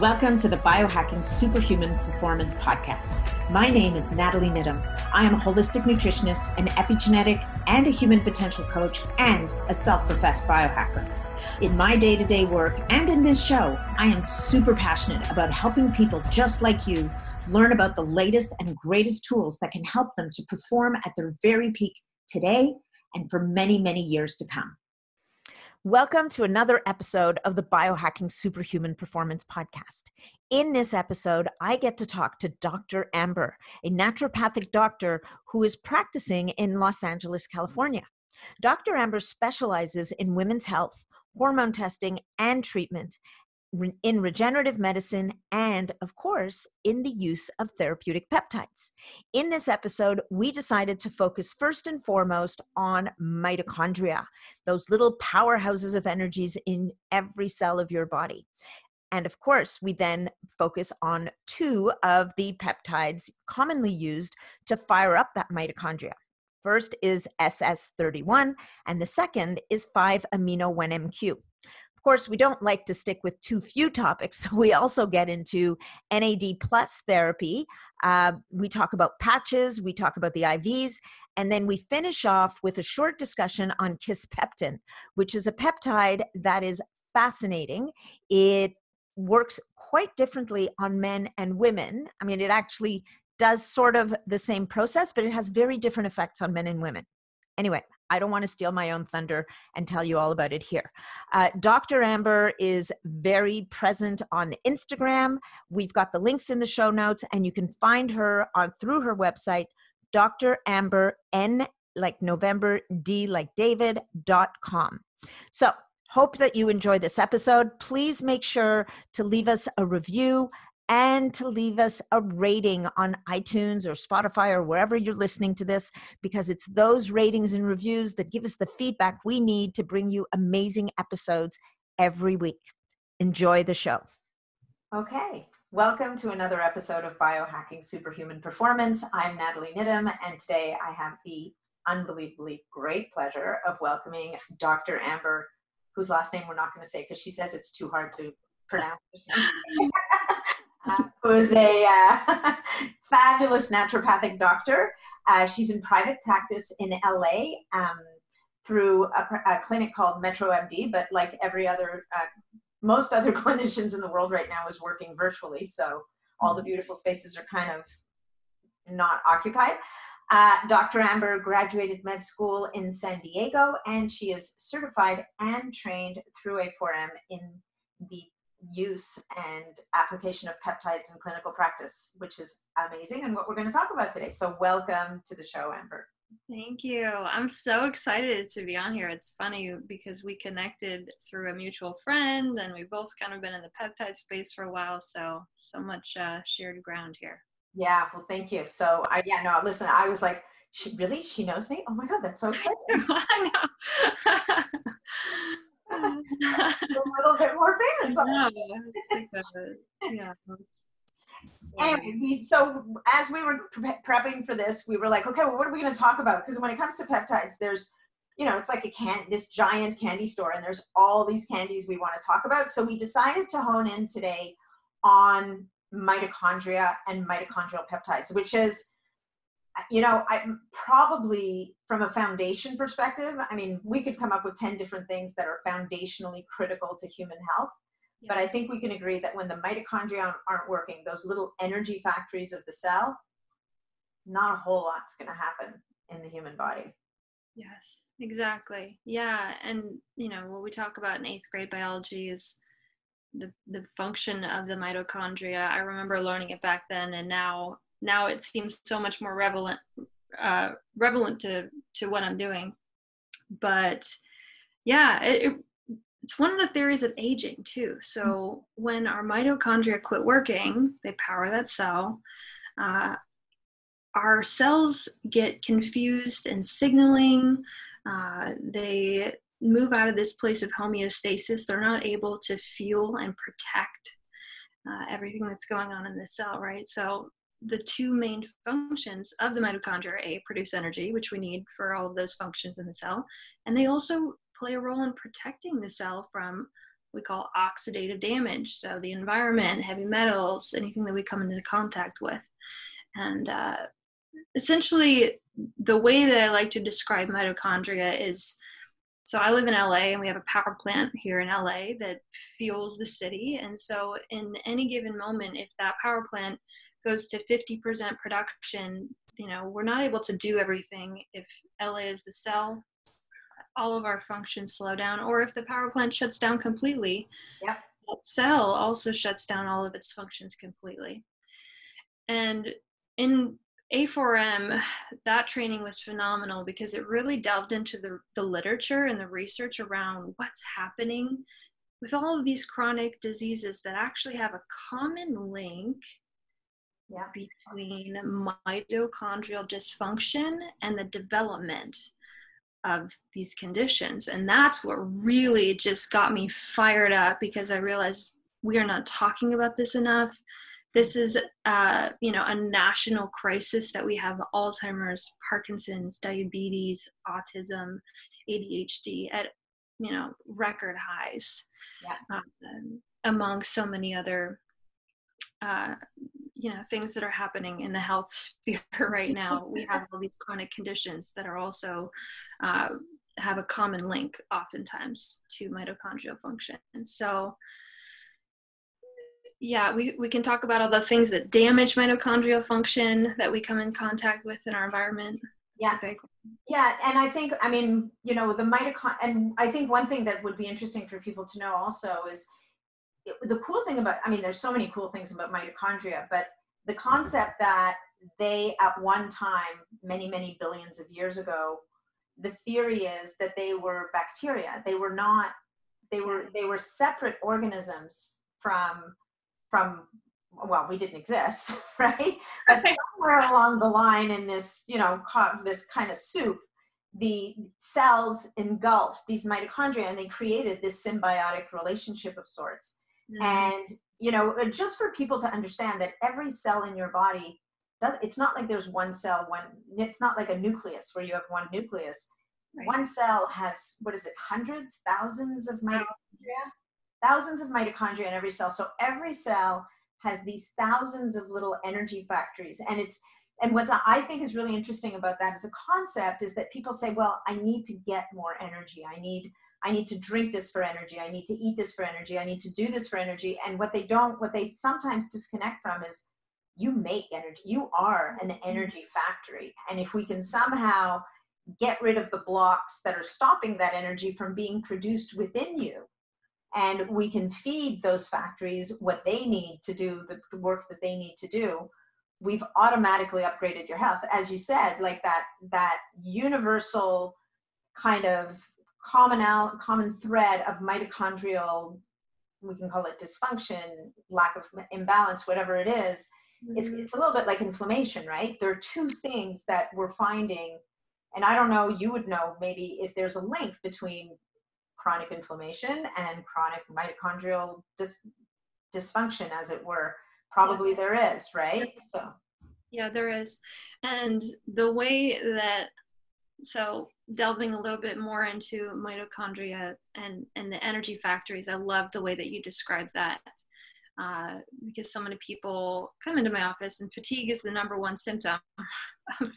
Welcome to the Biohacking Superhuman Performance Podcast. My name is Nathalie. I am a holistic nutritionist, an epigenetic and a human potential coach, and a self-professed biohacker. In my day-to-day work and in this show, I am super passionate about helping people just like you learn about the latest and greatest tools that can help them to perform at their very peak today and for many, many years to come. Welcome to another episode of the Biohacking Superhuman Performance Podcast. In this episode, I get to talk to Dr. Amber, a naturopathic doctor who is practicing in Los Angeles, California. Dr. Amber specializes in women's health, hormone testing, and treatment, in regenerative medicine, and of course, in the use of therapeutic peptides. In this episode, we decided to focus first and foremost on mitochondria, those little powerhouses of energies in every cell of your body. And of course, we then focus on two of the peptides commonly used to fire up that mitochondria. First is SS31, and the second is 5-amino-1MQ. Of course, we don't like to stick with too few topics, so we also get into NAD plus therapy. We talk about patches, we talk about the IVs, and then we finish off with a short discussion on Kisspeptin, which is a peptide that is fascinating. It works quite differently on men and women. I mean, it actually does sort of the same process, but it has very different effects on men and women. Anyway, I don't want to steal my own thunder and tell you all about it here. Dr. Amber is very present on Instagram. We've got the links in the show notes, and you can find her through her website, Dr. Amber, N like November, D like David.com. So, hope that you enjoy this episode. Please make sure to leave us a review and to leave us a rating on iTunes or Spotify or wherever you're listening to this, because it's those ratings and reviews that give us the feedback we need to bring you amazing episodes every week. Enjoy the show. Okay, welcome to another episode of Biohacking Superhuman Performance. I'm Nathalie, and today I have the unbelievably great pleasure of welcoming Dr. Amber, whose last name we're not going to say because she says it's too hard to pronounce. Who is a fabulous naturopathic doctor. She's in private practice in LA through a clinic called Metro MD, but like every other, most other clinicians in the world right now is working virtually. So all the beautiful spaces are kind of not occupied. Dr. Amber graduated med school in San Diego, and she is certified and trained through a 4M in the use and application of peptides in clinical practice, which is amazing and what we're going to talk about today. So welcome to the show, Amber. Thank you. I'm so excited to be on here. It's funny because we connected through a mutual friend, and we've both kind of been in the peptide space for a while. So much shared ground here. Yeah, well, thank you. So listen, I was like, she knows me? Oh my God, that's so exciting. I know. A little bit more famous. No, it's like Anyway, so as we were prepping for this, we were like, okay, well, what are we going to talk about? Because when it comes to peptides, there's, it's like this giant candy store, and there's all these candies we want to talk about. So we decided to hone in today on mitochondria and mitochondrial peptides, which is, I'm probably from a foundation perspective, I mean, we could come up with 10 different things that are foundationally critical to human health. Yeah. But I think we can agree that when the mitochondria aren't working, those little energy factories of the cell, not a whole lot's going to happen in the human body. Yes, exactly. Yeah. And, what we talk about in 8th grade biology is the function of the mitochondria. I remember learning it back then, and now it seems so much more relevant to what I'm doing. But yeah, it's one of the theories of aging too. So when our mitochondria quit working, they power that cell. Our cells get confused in signaling. They move out of this place of homeostasis. They're not able to fuel and protect everything that's going on in the cell, right? So the two main functions of the mitochondria, produce energy, which we need for all of those functions in the cell, and they also play a role in protecting the cell from we call oxidative damage. So the environment, heavy metals, anything that we come into contact with. And essentially, the way that I like to describe mitochondria is, so I live in LA and we have a power plant here in LA that fuels the city. And so in any given moment, if that power plant goes to 50% production, you know, we're not able to do everything. If LA is the cell, all of our functions slow down, or if the power plant shuts down completely, Yep. that cell also shuts down all of its functions completely. And in A4M, that training was phenomenal because it really delved into the literature and the research around what's happening with all of these chronic diseases that actually have a common link between mitochondrial dysfunction and the development of these conditions. And that's what really just got me fired up, because I realized we are not talking about this enough. This is, you know, a national crisis that we have Alzheimer's, Parkinson's, diabetes, autism, ADHD at, you know, record highs, among so many other, you know, things that are happening in the health sphere right now. We have all these chronic conditions that are also have a common link oftentimes to mitochondrial function. And so, yeah, we can talk about all the things that damage mitochondrial function that we come in contact with in our environment. Yeah. Yeah. And I think, I mean, you know, and I think one thing that would be interesting for people to know also is the cool thing about, I mean, there's so many cool things about mitochondria, but the concept that they at one time, many, many billions of years ago, the theory is that they were bacteria. They were not, they were separate organisms from, well, we didn't exist, right? But somewhere along the line in this, you know, this kind of soup, the cells engulfed these mitochondria and they created this symbiotic relationship of sorts. And, you know, just for people to understand that every cell in your body it's not like there's one cell, it's not like a nucleus where you have one nucleus. Right. One cell has, what is it, hundreds, thousands of mitochondria? Thousands of mitochondria in every cell. So every cell has these thousands of little energy factories. And what I think is really interesting about that as a concept is that people say, well, I need to get more energy. I need to drink this for energy. I need to eat this for energy. I need to do this for energy. And what they sometimes disconnect from is you make energy. You are an energy factory. And if we can somehow get rid of the blocks that are stopping that energy from being produced within you, and we can feed those factories what they need to do, the work that they need to do, we've automatically upgraded your health. As you said, like that universal kind of common thread of mitochondrial, we can call it dysfunction, lack of imbalance, whatever it is. It's a little bit like inflammation, right? There are two things that we're finding, and I don't know, you would know maybe if there's a link between chronic inflammation and chronic mitochondrial dysfunction, as it were. Probably there is, right? So yeah, there is. And the way that, so delving a little bit more into mitochondria and the energy factories, I love the way that you described that, because so many people come into my office and fatigue is the number one symptom of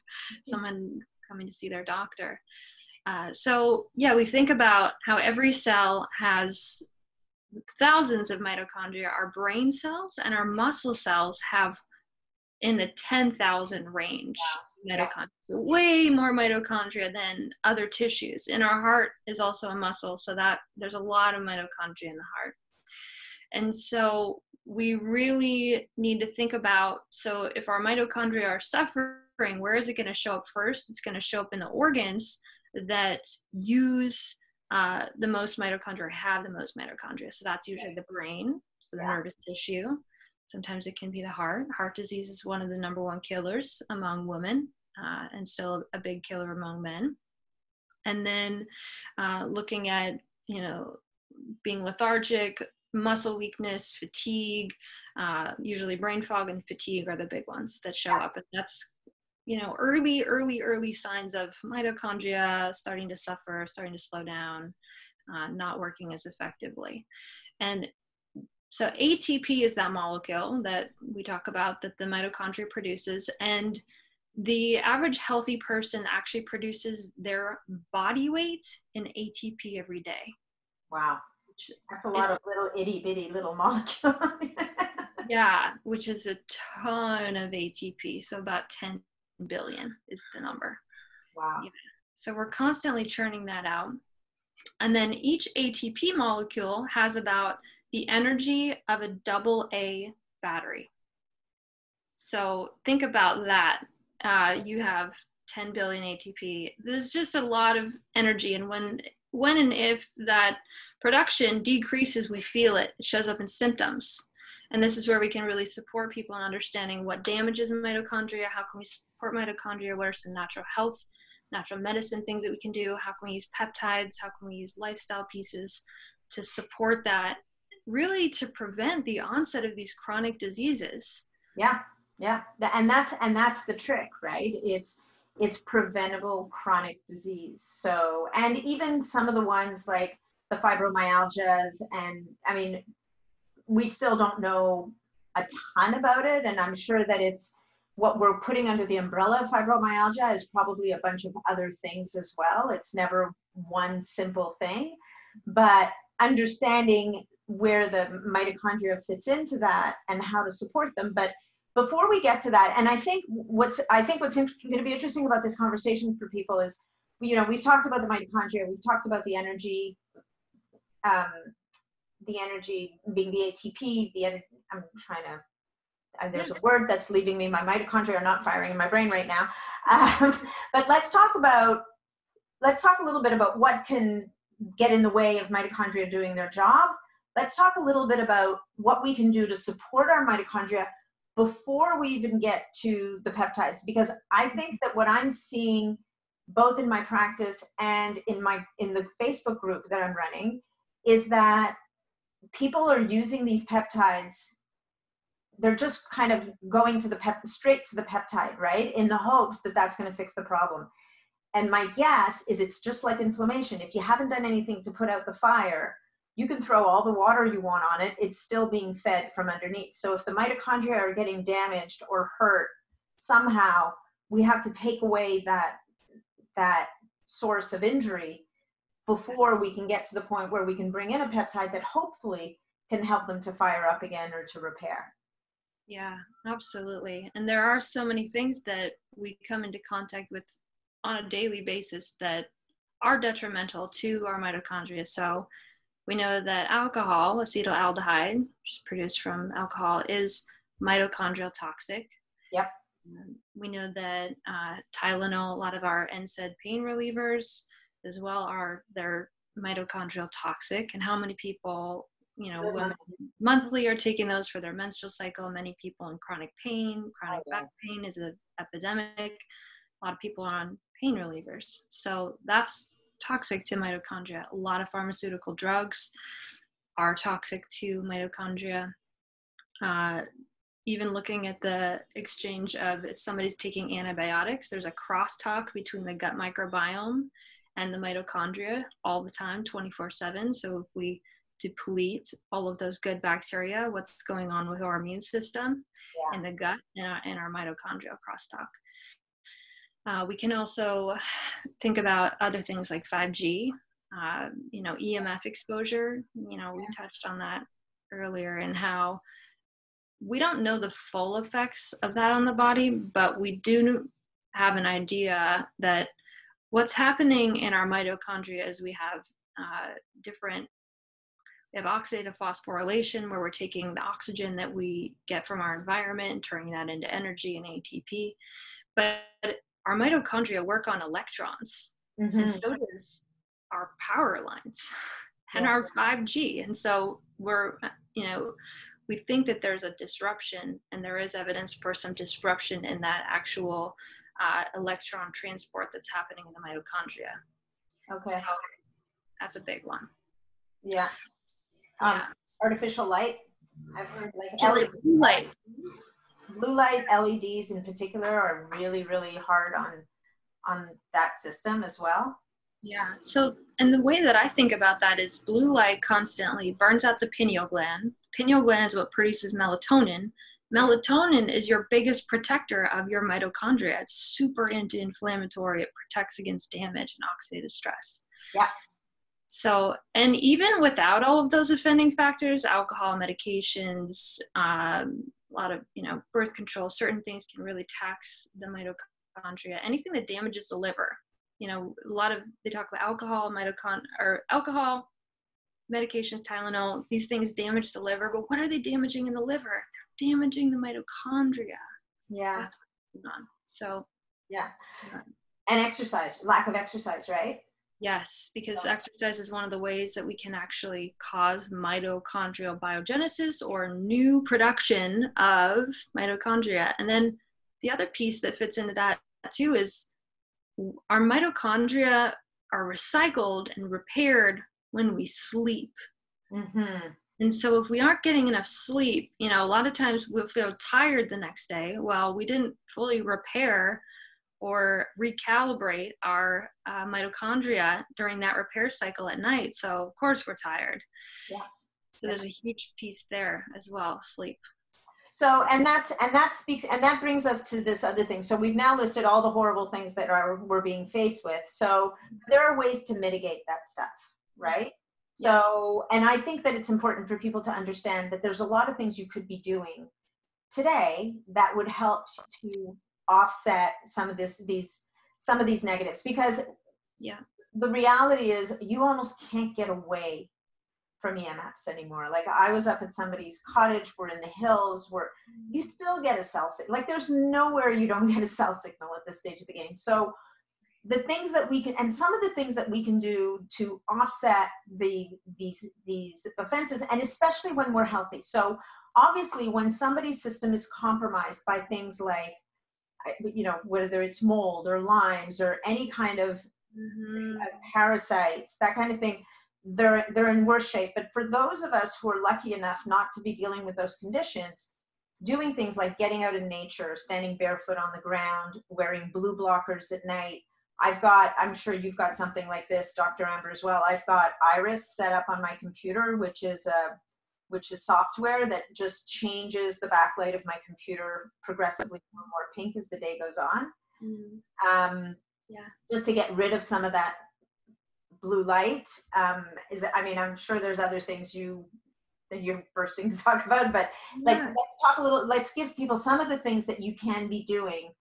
someone coming to see their doctor. So yeah, we think about how every cell has thousands of mitochondria. Our brain cells and our muscle cells have in the 10,000 range mitochondria. So way more mitochondria than other tissues. And our heart is also a muscle, so that there's a lot of mitochondria in the heart. And so we really need to think about, so if our mitochondria are suffering, where is it going to show up first? It's going to show up in the organs that use the most mitochondria, have the most mitochondria. So that's usually the brain, so the nervous tissue. Sometimes it can be the heart. Heart disease is one of the number one killers among women, and still a big killer among men. And then looking at, you know, being lethargic, muscle weakness, fatigue, usually brain fog and fatigue are the big ones that show up. And that's, you know, early signs of mitochondria starting to suffer, starting to slow down, not working as effectively. And so ATP is that molecule that we talk about that the mitochondria produces, and the average healthy person actually produces their body weight in ATP every day. Wow. That's a lot of little itty bitty little molecules. Yeah, which is a ton of ATP. So about 10 billion is the number. Wow. Yeah. So we're constantly churning that out. And then each ATP molecule has about the energy of a AA battery. So think about that. You have 10 billion ATP. There's just a lot of energy. And when and if that production decreases, we feel it. It shows up in symptoms. And this is where we can really support people in understanding what damages mitochondria, how can we support mitochondria, what are some natural health, natural medicine things that we can do, how can we use peptides, how can we use lifestyle pieces to support that, really to prevent the onset of these chronic diseases. Yeah, yeah. And that's the trick, right? It's preventable chronic disease. So, and even some of the ones like the fibromyalgias, and I mean, we still don't know a ton about it. And I'm sure that it's what we're putting under the umbrella of fibromyalgia is probably a bunch of other things as well. It's never one simple thing, but understanding where the mitochondria fits into that and how to support them. But before we get to that, and I think what's going to be interesting about this conversation for people is, you know, we've talked about the mitochondria, we've talked about the energy being the ATP, I'm trying to, there's a word that's leaving me, my mitochondria are not firing in my brain right now. But let's talk a little bit about what can get in the way of mitochondria doing their job. Let's talk a little bit about what we can do to support our mitochondria before we even get to the peptides, because I think that what I'm seeing both in my practice and in the Facebook group that I'm running is that people are using these peptides. They're just kind of going to straight to the peptide, right? In the hopes that that's going to fix the problem. And my guess is it's just like inflammation. If you haven't done anything to put out the fire, you can throw all the water you want on it. It's still being fed from underneath. So if the mitochondria are getting damaged or hurt somehow, we have to take away that source of injury before we can get to the point where we can bring in a peptide that hopefully can help them to fire up again or to repair. Yeah, absolutely. And there are so many things that we come into contact with on a daily basis that are detrimental to our mitochondria. So we know that alcohol, acetaldehyde, which is produced from alcohol, is mitochondrial toxic. Yep. We know that Tylenol, a lot of our NSAID pain relievers as well, they're mitochondrial toxic. And how many people, you know, women monthly are taking those for their menstrual cycle. Many people in chronic pain, back pain is an epidemic. A lot of people are on pain relievers. So that's toxic to mitochondria. A lot of pharmaceutical drugs are toxic to mitochondria. Even looking at the exchange of if somebody's taking antibiotics, there's a crosstalk between the gut microbiome and the mitochondria all the time, 24/7. So if we deplete all of those good bacteria, what's going on with our immune system in the gut and our mitochondrial crosstalk. We can also think about other things like 5G, you know, EMF exposure. You know, we touched on that earlier, and how we don't know the full effects of that on the body, but we do have an idea that what's happening in our mitochondria is we have we have oxidative phosphorylation, where we're taking the oxygen that we get from our environment and turning that into energy and ATP. But our mitochondria work on electrons, and so does our power lines and our 5G. And so we think that there's a disruption, and there is evidence for some disruption in that actual electron transport that's happening in the mitochondria. Okay. So that's a big one. Yeah. Artificial light. I've heard blue light LEDs in particular are really, really hard on that system as well. Yeah. So, and the way that I think about that is blue light constantly burns out the pineal gland. The pineal gland is what produces melatonin. Melatonin is your biggest protector of your mitochondria. It's super anti-inflammatory. It protects against damage and oxidative stress. Yeah. So, and even without all of those offending factors, alcohol, medications, a lot of, birth control, certain things can really tax the mitochondria. Anything that damages the liver. They talk about alcohol, alcohol, medications, Tylenol, these things damage the liver, but what are they damaging in the liver? They're damaging the mitochondria. Yeah. That's what's going on. So, yeah. And exercise, lack of exercise, right? Yes, because exercise is one of the ways that we can actually cause mitochondrial biogenesis or new production of mitochondria. And then the other piece that fits into that too is our mitochondria are recycled and repaired when we sleep. Mm-hmm. And so if we aren't getting enough sleep, a lot of times we'll feel tired the next day. Well, we didn't fully repair or recalibrate our mitochondria during that repair cycle at night. So of course we're tired. Yeah. So there's a huge piece there as well, sleep. So, and that brings us to this other thing. So we've now listed all the horrible things that we're being faced with. So there are ways to mitigate that stuff, right? Yes. So, and I think that it's important for people to understand that there's a lot of things you could be doing today that would help to offset some of these negatives, because the reality is you almost can't get away from EMFs anymore. Like I was up at somebody's cottage, we're in the hills, where you still get a cell signal. Like there's nowhere you don't get a cell signal at this stage of the game. So the things that we can, and some of the things that we can do to offset these offenses, and especially when we're healthy. So obviously when somebody's system is compromised by things like, whether it's mold or limes or any kind of parasites, that kind of thing, they're in worse shape. But for those of us who are lucky enough not to be dealing with those conditions, doing things like getting out in nature, standing barefoot on the ground, wearing blue blockers at night. I'm sure you've got something like this, Dr. Amber, as well. I've got Iris set up on my computer, which is software that just changes the backlight of my computer progressively more and more pink as the day goes on. Just to get rid of some of that blue light. I'm sure there's other things that you're bursting to talk about, but let's give people some of the things that you can be doing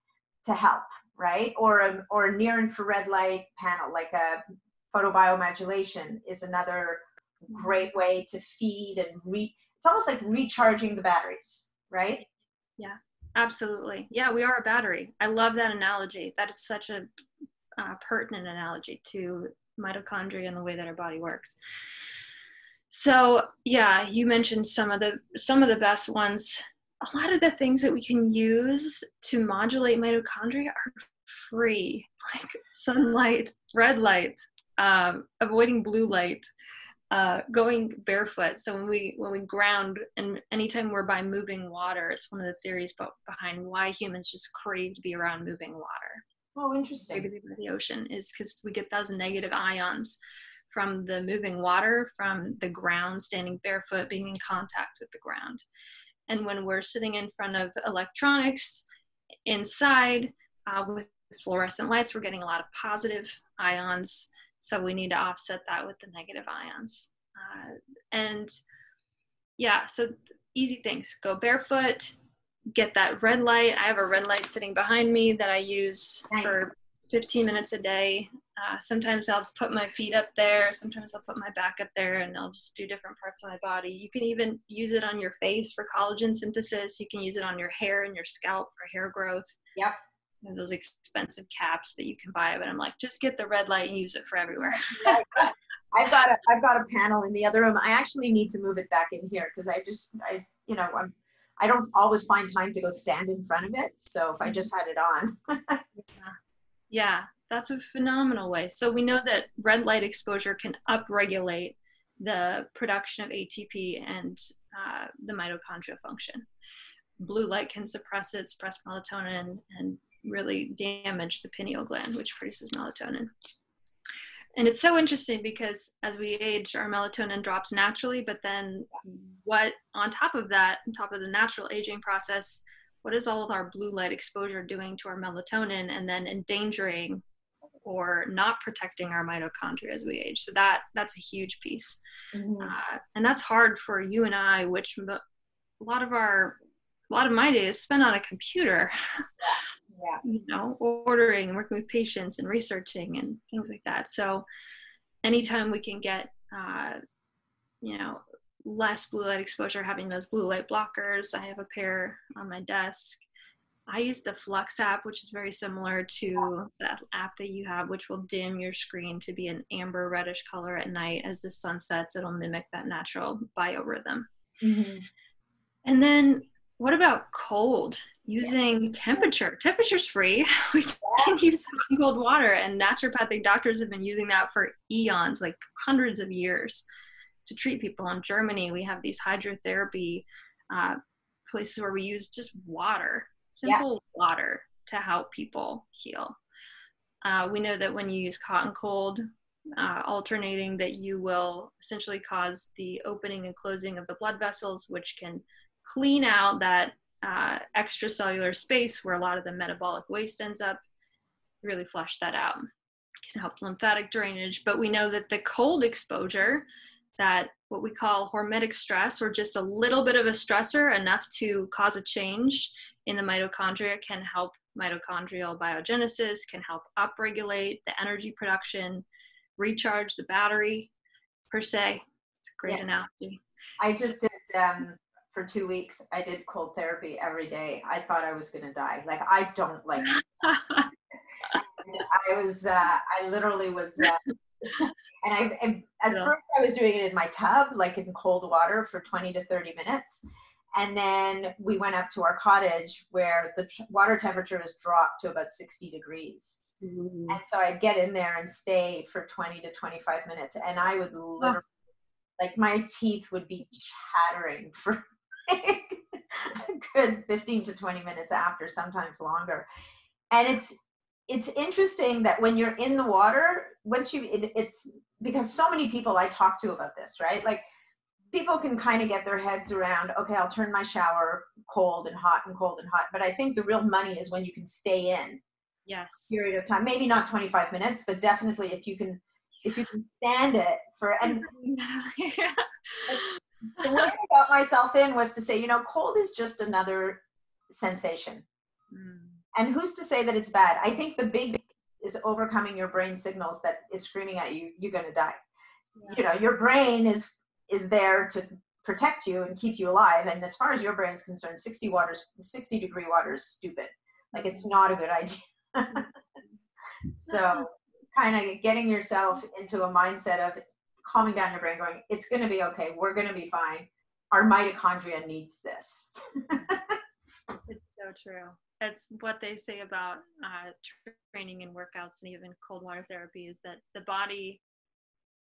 to help, right? Or a near infrared light panel, like a photobiomodulation is another great way to feed and it's almost like recharging the batteries, right? Yeah, absolutely. Yeah, we are a battery. I love that analogy. That is such a pertinent analogy to mitochondria and the way that our body works. So yeah, you mentioned some of the best ones. A lot of the things that we can use to modulate mitochondria are free, like sunlight, red light, avoiding blue light, going barefoot. So when we ground, and anytime we're by moving water, it's one of the theories behind why humans just crave to be around moving water. Oh, interesting. The ocean is because we get those negative ions from the moving water, from the ground, standing barefoot, being in contact with the ground. And when we're sitting in front of electronics inside with fluorescent lights, we're getting a lot of positive ions. So we need to offset that with the negative ions. So easy things. Go barefoot, get that red light. I have a red light sitting behind me that I use for 15 minutes a day. Sometimes I'll put my feet up there. Sometimes I'll put my back up there, and I'll just do different parts of my body. You can even use it on your face for collagen synthesis. You can use it on your hair and your scalp for hair growth. Yep. Those expensive caps that you can buy, but I'm like, just get the red light and use it for everywhere. I've got a panel in the other room. I actually need to move it back in here because I don't always find time to go stand in front of it. So if I just had it on. Yeah, that's a phenomenal way. So we know that red light exposure can upregulate the production of ATP and the mitochondrial function. Blue light can suppress it, suppress melatonin, and really damage the pineal gland, which produces melatonin. And it's so interesting because as we age, our melatonin drops naturally, but then what on top of that, on top of the natural aging process, what is all of our blue light exposure doing to our melatonin and then endangering or not protecting our mitochondria as we age? So that's a huge piece. Mm-hmm. And that's hard for you and I, which a lot of my day is spent on a computer. Yeah. You know, ordering and working with patients and researching and things like that. So anytime we can get, you know, less blue light exposure, having those blue light blockers. I have a pair on my desk. I use the Flux app, which is very similar to that app that you have, which will dim your screen to be an amber reddish color at night. As the sun sets, it'll mimic that natural biorhythm. Mm-hmm. And then what about cold? Using temperature. Temperature's free. We can use hot and cold water, and naturopathic doctors have been using that for eons, like hundreds of years, to treat people. In Germany, we have these hydrotherapy places where we use just water, simple water, to help people heal. We know that when you use hot and cold, alternating, that you will essentially cause the opening and closing of the blood vessels, which can clean out that extracellular space where a lot of the metabolic waste ends up, really flush that out. It can help lymphatic drainage. But we know that the cold exposure, that what we call hormetic stress, or just a little bit of a stressor enough to cause a change in the mitochondria, can help mitochondrial biogenesis, can help upregulate the energy production, recharge the battery per se. It's a great analogy. I just did for 2 weeks. I did cold therapy every day. I thought I was going to die. Like, I don't like I literally was and at first I was doing it in my tub, like in cold water, for 20 to 30 minutes. And then we went up to our cottage where the water temperature has dropped to about 60 degrees. Mm-hmm. And so I'd get in there and stay for 20 to 25 minutes. And I would literally, like, my teeth would be chattering for a good 15 to 20 minutes after, sometimes longer. And it's interesting that when you're in the water, once it's because so many people I talk to about this, right? Like, people can kind of get their heads around, okay, I'll turn my shower cold and hot and cold and hot. But I think the real money is when you can stay in period of time. Maybe not 25 minutes, but definitely if you can stand it for, and the way I got myself in was to say, you know, cold is just another sensation. And who's to say that it's bad? I think the big is overcoming your brain signals that is screaming at you, you're going to die. You know, your brain is there to protect you and keep you alive. And as far as your brain's concerned, 60 degree water is stupid. Like, it's not a good idea. So kind of getting yourself into a mindset of calming down your brain, going, it's going to be okay. We're going to be fine. Our mitochondria needs this. It's so true. That's what they say about training and workouts and even cold water therapy, is that the body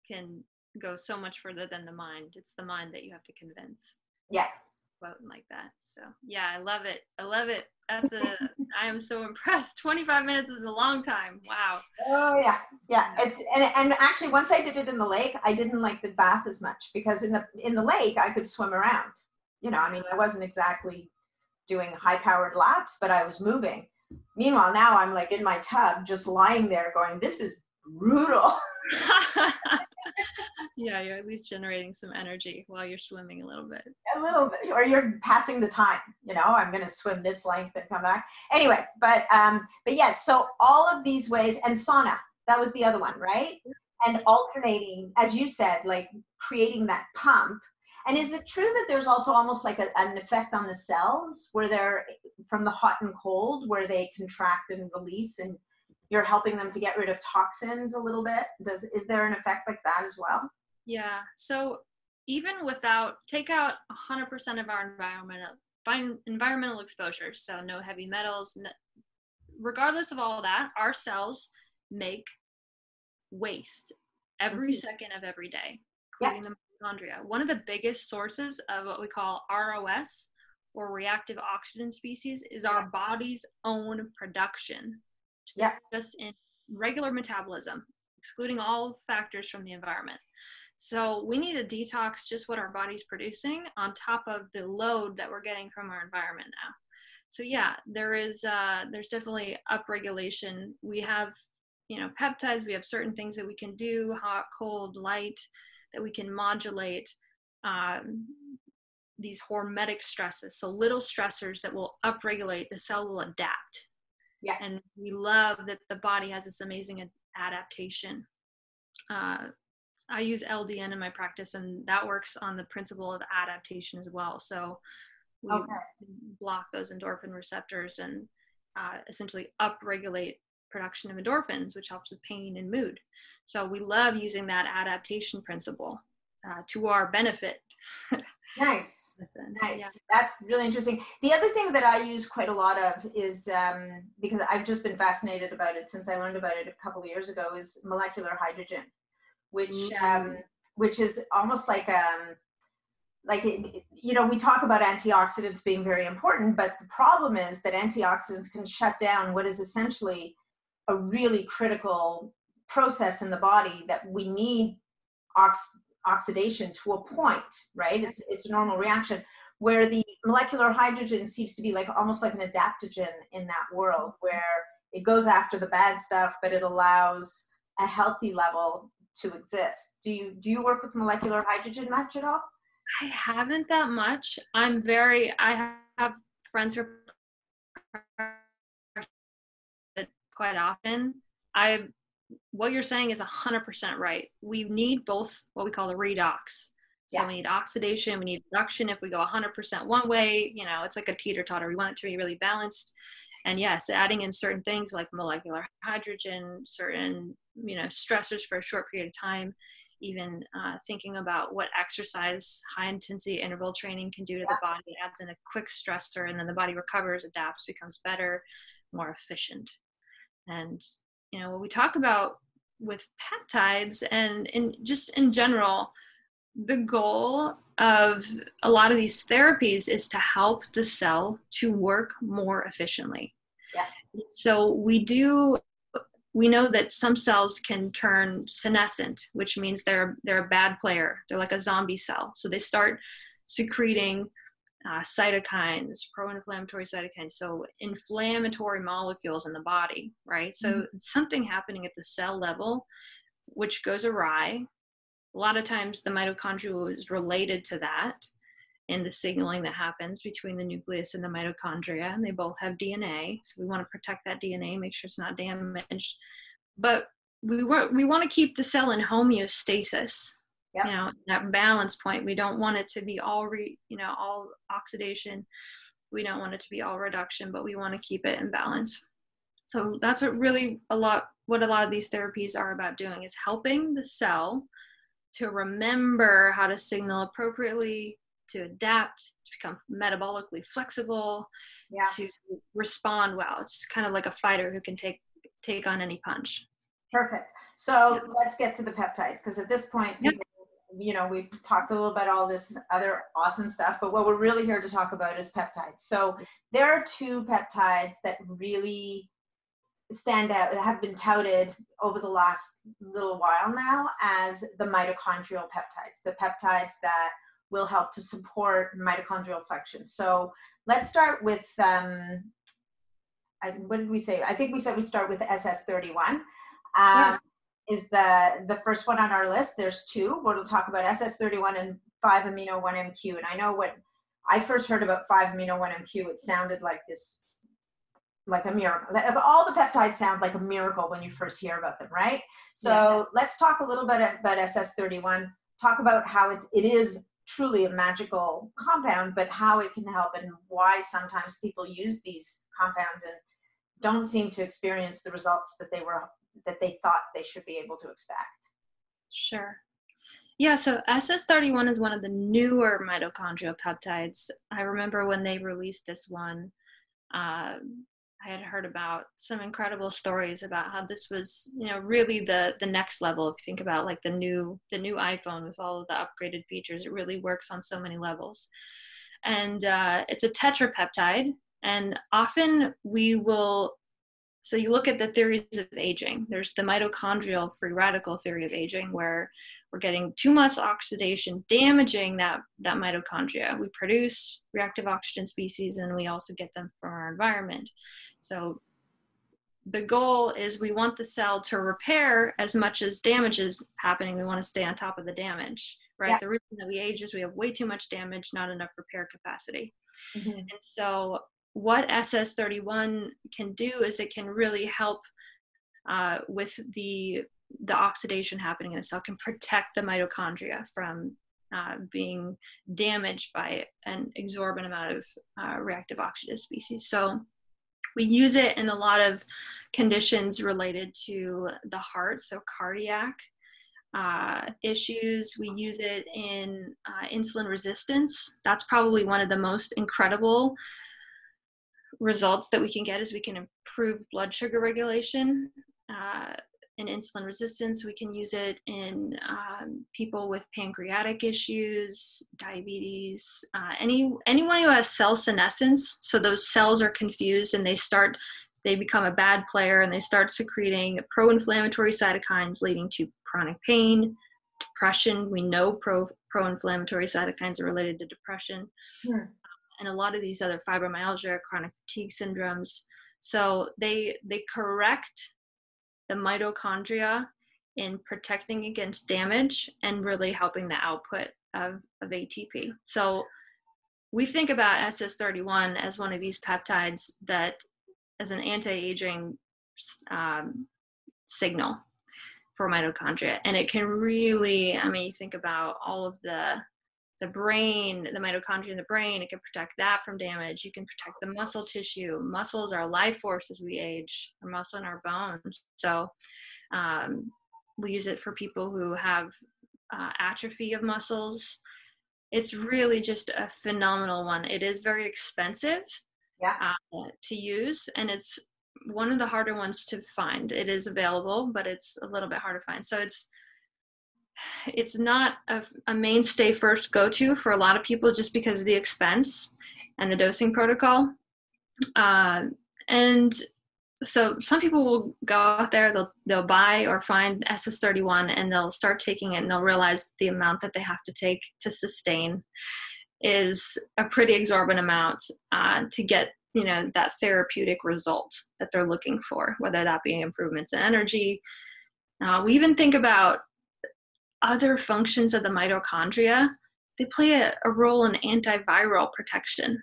can go so much further than the mind. It's the mind that you have to convince. Yes. Quoting like that. So yeah, I love it. I am so impressed. 25 minutes is a long time. Wow. Oh yeah. It's and actually, once I did it in the lake, I didn't like the bath as much, because in the lake I could swim around. You know, I mean, I wasn't exactly doing high-powered laps, but I was moving. Meanwhile, now I'm like in my tub, just lying there going, this is brutal. Yeah, you're at least generating some energy while you're swimming a little bit. A little bit, or you're passing the time, you know, I'm going to swim this length and come back. Anyway, but yes, so all of these ways, and sauna, that was the other one, right? And alternating, as you said, like creating that pump. And is it true that there's also almost like an effect on the cells where they're, from the hot and cold, where they contract and release, and you're helping them to get rid of toxins a little bit? Is there an effect like that as well? Yeah. So even take out 100% of our environmental exposures, so no heavy metals, regardless of all that, our cells make waste every second of every day, including the mitochondria. One of the biggest sources of what we call ROS, or reactive oxygen species, is our body's own production. Just in regular metabolism. excluding all factors from the environment. So we need to detox just what our body's producing on top of the load that we're getting from our environment now. So yeah, there's definitely upregulation. We have, peptides, we have certain things that we can do, hot, cold, light, that we can modulate these hormetic stresses. So little stressors that will upregulate, the cell will adapt. Yeah. And we love that the body has this amazing adaptation. I use LDN in my practice, and that works on the principle of adaptation as well. So we block those endorphin receptors and essentially upregulate production of endorphins, which helps with pain and mood. So we love using that adaptation principle to our benefit. Nice. Yeah. That's really interesting. The other thing that I use quite a lot of is, because I've just been fascinated about it since I learned about it a couple of years ago, is molecular hydrogen, which is almost like we talk about antioxidants being very important, but the problem is that antioxidants can shut down what is essentially a really critical process in the body that we need oxidation to a point, right? It's a normal reaction, where the molecular hydrogen seems to be almost like an adaptogen in that world, where it goes after the bad stuff, but it allows a healthy level to exist. Do you work with molecular hydrogen much at all? I haven't that much. I have friends who are quite often. What you're saying is 100% right. We need both what we call the redox. So we need oxidation, we need reduction. If we go 100% one way, it's like a teeter-totter. We want it to be really balanced. And yes, adding in certain things like molecular hydrogen, certain, stressors for a short period of time, even thinking about what exercise, high intensity interval training can do to the body. It adds in a quick stressor, and then the body recovers, adapts, becomes better, more efficient. And what we talk about with peptides and just in general, the goal of a lot of these therapies is to help the cell to work more efficiently. Yeah. So we know that some cells can turn senescent, which means they're a bad player. They're like a zombie cell. So they start secreting cytokines, pro-inflammatory cytokines, so inflammatory molecules in the body, right? So something happening at the cell level, which goes awry. A lot of times the mitochondria is related to that in the signaling that happens between the nucleus and the mitochondria, and they both have DNA. So we want to protect that DNA, make sure it's not damaged. But we want to keep the cell in homeostasis. Yep. That balance point. We don't want it to be all oxidation. We don't want it to be all reduction, but we want to keep it in balance. So that's what a lot of these therapies are about doing, is helping the cell to remember how to signal appropriately, to adapt, to become metabolically flexible, to respond well. It's kind of like a fighter who can take on any punch. Perfect. So let's get to the peptides, because at this point, we've talked a little about all this other awesome stuff, but what we're really here to talk about is peptides. So there are two peptides that really stand out, that have been touted over the last little while now as the mitochondrial peptides, the peptides that will help to support mitochondrial function. So let's start with, what did we say? I think we said we'd start with SS31. Is the first one on our list. There's two. We'll talk about SS31 and 5-amino-1-MQ. And I know when I first heard about 5-amino-1-MQ, it sounded like a miracle. All the peptides sound like a miracle when you first hear about them, right? So let's talk a little bit about SS31. Talk about how it is truly a magical compound, but how it can help and why sometimes people use these compounds and don't seem to experience the results that they thought they should be able to expect. Sure. Yeah, so SS31 is one of the newer mitochondrial peptides. I remember when they released this one, I had heard about some incredible stories about how this was, really the next level. If you think about like the new iPhone with all of the upgraded features, it really works on so many levels. And it's a tetrapeptide, and often we will So you look at the theories of aging. There's the mitochondrial free radical theory of aging, where we're getting too much oxidation, damaging that mitochondria. We produce reactive oxygen species, and we also get them from our environment. So the goal is we want the cell to repair as much as damage is happening. We want to stay on top of the damage, right? Yeah. The reason that we age is we have way too much damage, not enough repair capacity. Mm-hmm. And so what SS31 can do is it can really help with the oxidation happening in the cell, can protect the mitochondria from being damaged by an exorbitant amount of reactive oxygen species. So we use it in a lot of conditions related to the heart, so cardiac issues. We use it in insulin resistance. That's probably one of the most incredible results that we can get, is we can improve blood sugar regulation. In insulin resistance, we can use it in people with pancreatic issues, diabetes, anyone who has cell senescence. So those cells are confused and they become a bad player, and they start secreting pro-inflammatory cytokines, leading to chronic pain, depression. We know pro-inflammatory cytokines are related to depression. Yeah. And a lot of these other fibromyalgia, chronic fatigue syndromes. So they correct the mitochondria in protecting against damage and really helping the output of ATP. So we think about SS31 as one of these peptides that as an anti-aging signal for mitochondria. And it can really, you think about all of the brain, the mitochondria in the brain, it can protect that from damage. You can protect the muscle tissue. Muscles are life force as we age, our muscle and our bones. So we use it for people who have atrophy of muscles. It's really just a phenomenal one. It is very expensive to use, and it's one of the harder ones to find. It is available, but it's a little bit hard to find. So it's not a mainstay first go-to for a lot of people, just because of the expense and the dosing protocol. And so some people will go out there, they'll buy or find SS31, and they'll start taking it, and they'll realize the amount that they have to take to sustain is a pretty exorbitant amount to get, that therapeutic result that they're looking for, whether that be improvements in energy. We even think about other functions of the mitochondria. They play a role in antiviral protection.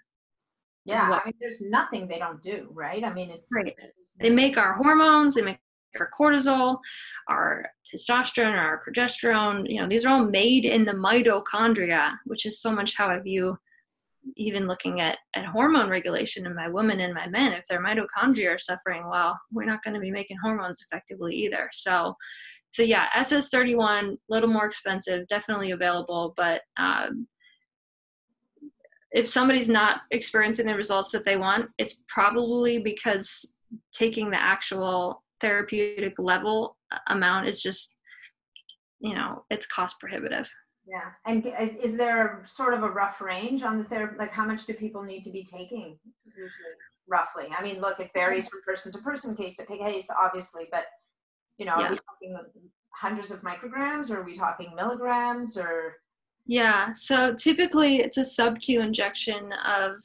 Yeah, well. There's nothing they don't do, right? It's right. They make our hormones, they make our cortisol, our testosterone, our progesterone. These are all made in the mitochondria, which is so much how I view even looking at hormone regulation in my women and my men. If their mitochondria are suffering, well, we're not going to be making hormones effectively either. So yeah, SS31, a little more expensive, definitely available, but if somebody's not experiencing the results that they want, it's probably because taking the actual therapeutic level amount is just, it's cost prohibitive. Yeah. And is there sort of a rough range on the therapy? Like, how much do people need to be taking usually, roughly? Look, it varies from person to person, case to case, obviously, but are we talking hundreds of micrograms, or are we talking milligrams, or? Yeah, so typically it's a sub-Q injection of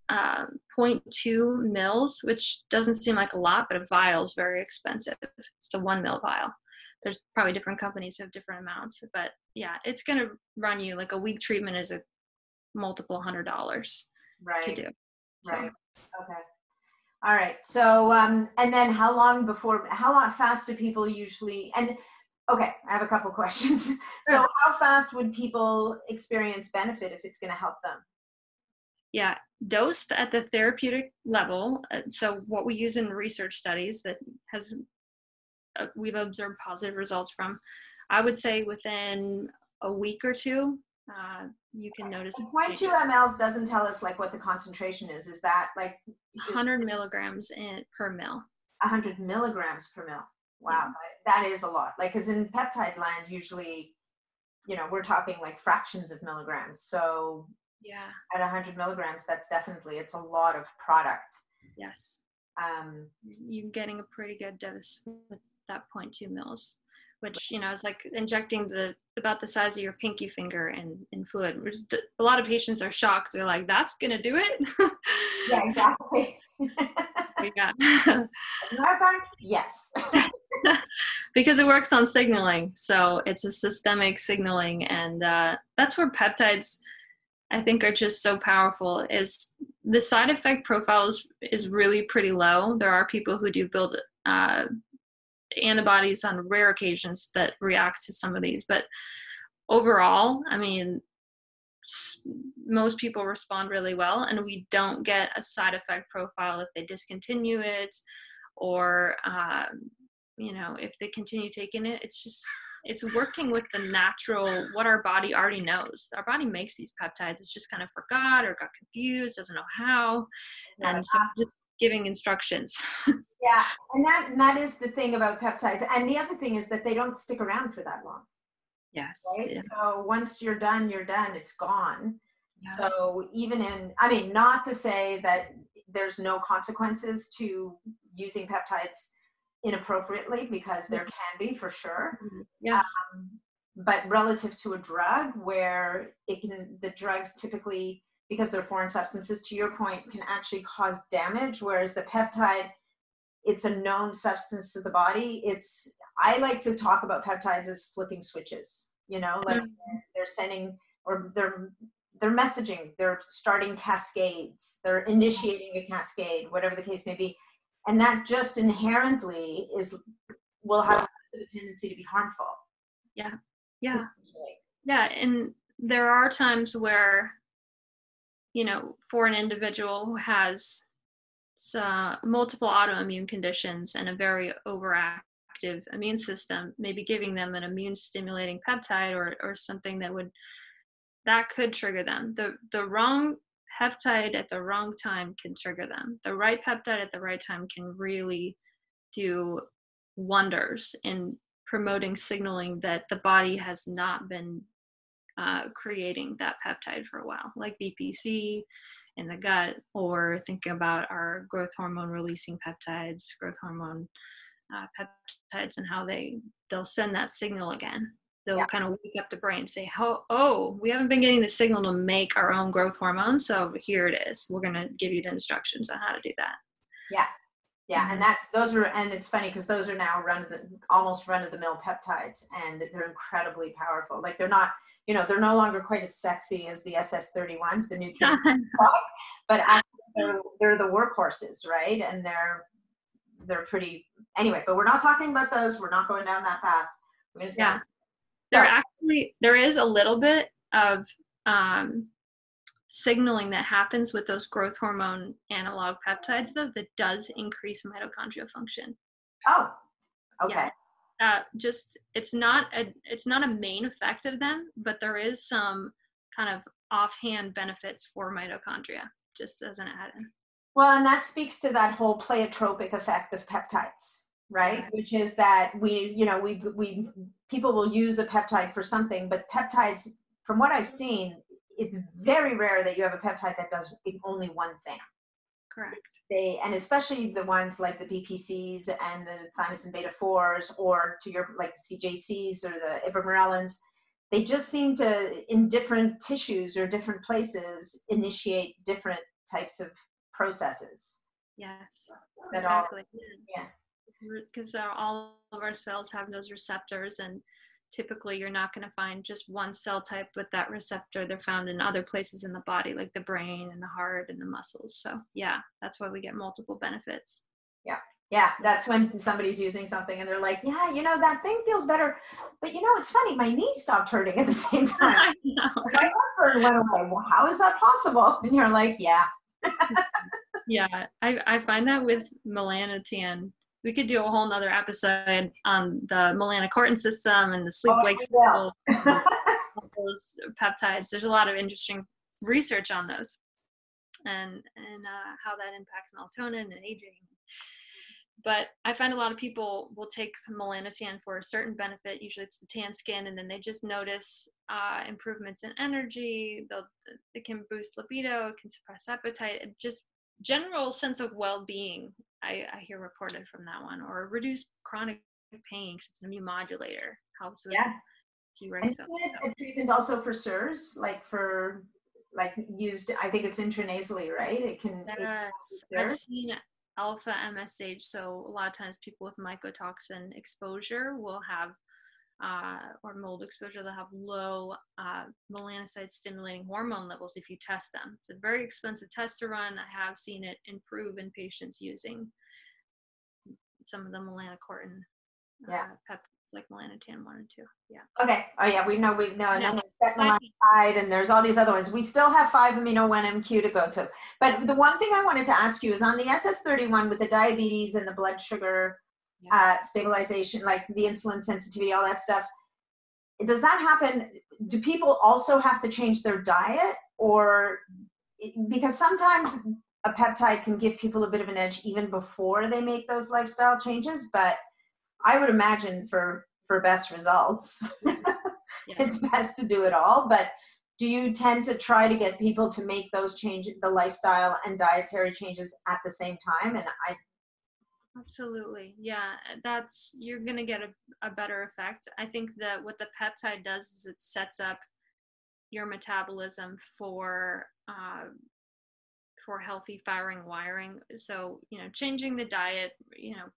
0.2 mils, which doesn't seem like a lot, but a vial is very expensive. It's a 1 mil vial. There's probably different companies who have different amounts, but yeah, it's going to run you, like a week treatment is a multiple $100 to do. So. Right. Okay. All right. So, and then how fast do people usually, okay, I have a couple questions. So how fast would people experience benefit if it's going to help them? Yeah, dosed at the therapeutic level. So what we use in research studies that we've observed positive results from, I would say within a week or two, you can notice. 0.2 mLs doesn't tell us what the concentration is. Is that 100 milligrams per mil? 100 milligrams per mil. Wow, that is a lot. Because in peptide land, usually, we're talking fractions of milligrams. So yeah, at 100 milligrams, that's definitely, it's a lot of product. Yes. You're getting a pretty good dose with that 0.2 mils, which, is like injecting about the size of your pinky finger in fluid. A lot of patients are shocked. They're like, that's going to do it? Yeah, exactly. Yeah. As a matter of fact, yes. Because it works on signaling. So it's a systemic signaling. And that's where peptides, I think, are just so powerful. Is the side effect profile is really pretty low. There are people who do build antibodies on rare occasions that react to some of these. But overall, I mean, most people respond really well, and we don't get a side effect profile if they discontinue it, or if they continue taking it. It's working with the natural, what our body already knows. Our body makes these peptides. It's just kind of forgot or got confused, doesn't know how, and so just giving instructions. Yeah, and that is the thing about peptides. And the other thing is that they don't stick around for that long. Yes. Right? Yeah. So once you're done, it's gone. Yeah. So not to say that there's no consequences to using peptides inappropriately, because there can be, for sure. Yes. But relative to a drug, where the drugs typically, because they're foreign substances, to your point, can actually cause damage, whereas the peptide, it's a known substance to the body. I like to talk about peptides as flipping switches, like they're sending, or they're messaging, they're starting cascades, they're initiating a cascade, whatever the case may be. And that just inherently will have a tendency to be harmful. Yeah. Yeah. Yeah. And there are times where, for an individual who has multiple autoimmune conditions and a very overactive immune system, maybe giving them an immune stimulating peptide or something that could trigger them. The wrong peptide at the wrong time can trigger them. The right peptide at the right time can really do wonders in promoting signaling that the body has not been creating that peptide for a while, like BPC in the gut, or thinking about our growth hormone releasing peptides, growth hormone peptides, and how they'll send that signal again. They'll kind of wake up the brain, say, oh, we haven't been getting the signal to make our own growth hormone, so here it is. We're going to give you the instructions on how to do that. Yeah. Yeah. And and it's funny because those are now almost run of the mill peptides, and they're incredibly powerful. Like they're not, they're no longer quite as sexy as the SS31s, the new kids, but actually they're the workhorses, right? And they're pretty, anyway, but we're not talking about those. We're not going down that path. We're going to say, there is a little bit of signaling that happens with those growth hormone analog peptides, though, that does increase mitochondrial function. Oh, okay. Yeah. It's not a main effect of them, but there is some kind of offhand benefits for mitochondria, just as an add-in. Well, and that speaks to that whole pleiotropic effect of peptides, right? Which is that people will use a peptide for something, but peptides, from what I've seen, it's very rare that you have a peptide that does only one thing. Correct. And especially the ones like the BPCs and the thymosin beta 4s, or to your, like the CJCs or the ipramerelins, they just seem to, in different tissues or different places, initiate different types of processes. Yes, exactly. Because Yeah. all of our cells have those receptors, and typically you're not going to find just one cell type with that receptor. They're found in other places in the body, like the brain and the heart and the muscles. So yeah, that's why we get multiple benefits. Yeah, that's when somebody's using something and they're like, yeah, that thing feels better. But it's funny, my knee stopped hurting at the same time. I know, right? My heartburn went away. Well, how is that possible? And you're like, yeah. Yeah, I find that with Melanotan. We could do a whole nother episode on the melanocortin system and the sleep-wake cycle, those peptides. There's a lot of interesting research on those, and how that impacts melatonin and aging. But I find a lot of people will take Melanotan for a certain benefit. Usually it's the tan skin, and then they just notice improvements in energy. It can boost libido, it can suppress appetite, and just general sense of well-being I hear reported from that one. Or reduce chronic pain because it's an immune modulator, helps with Yeah. T-reg And cells. isn't it a treatment also for SIRS, like used, I think it's intranasally, right? It can. Yes, I've seen alpha MSH. So a lot of times people with mycotoxin exposure will have, or mold exposure, they'll have low melanocyte stimulating hormone levels if you test them. It's a very expensive test to run. I have seen it improve in patients using some of the melanocortin peptides like melanotan 1 and 2. Yeah. Okay. Oh yeah, we know. And then there's setmelanotide, and there's all these other ones. We still have 5-amino-1-MQ to go to. But the one thing I wanted to ask you is on the SS31 with the diabetes and the blood sugar stabilization, like the insulin sensitivity, all that stuff. Does that happen? Do people also have to change their diet, or because sometimes a peptide can give people a bit of an edge even before they make those lifestyle changes? But I would imagine for best results, it's best to do it all. But do you tend to try to get people to make those changes, the lifestyle and dietary changes at the same time? And Absolutely. Yeah, you're going to get a better effect. I think that what the peptide does is it sets up your metabolism for healthy firing wiring. So, changing the diet,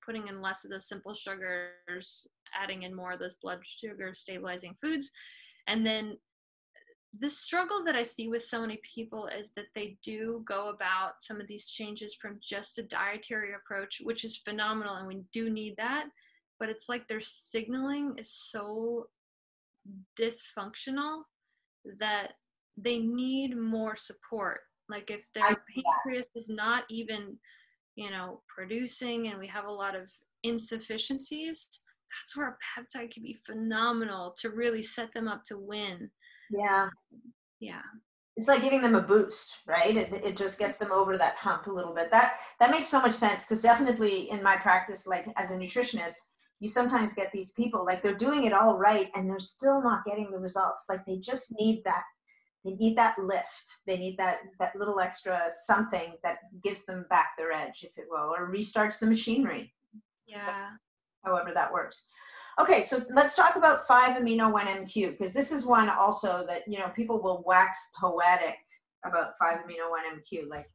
putting in less of those simple sugars, adding in more of those blood sugar stabilizing foods. And then the struggle that I see with so many people is that they do go about some of these changes from just a dietary approach, which is phenomenal, and we do need that. But it's like their signaling is so dysfunctional that they need more support. Like if their pancreas is not even, producing, and we have a lot of insufficiencies, that's where a peptide can be phenomenal to really set them up to win. Yeah. It's like giving them a boost, right? It just gets them over that hump a little bit. That makes so much sense, because definitely in my practice, like as a nutritionist, you sometimes get these people, like they're doing it all right and they're still not getting the results. Like they just need that. They need that lift. They need that little extra something that gives them back their edge, if it will, or restarts the machinery. Yeah. However that works. Okay, so let's talk about 5-amino-1-MQ, because this is one also that, people will wax poetic about 5-amino-1-MQ, like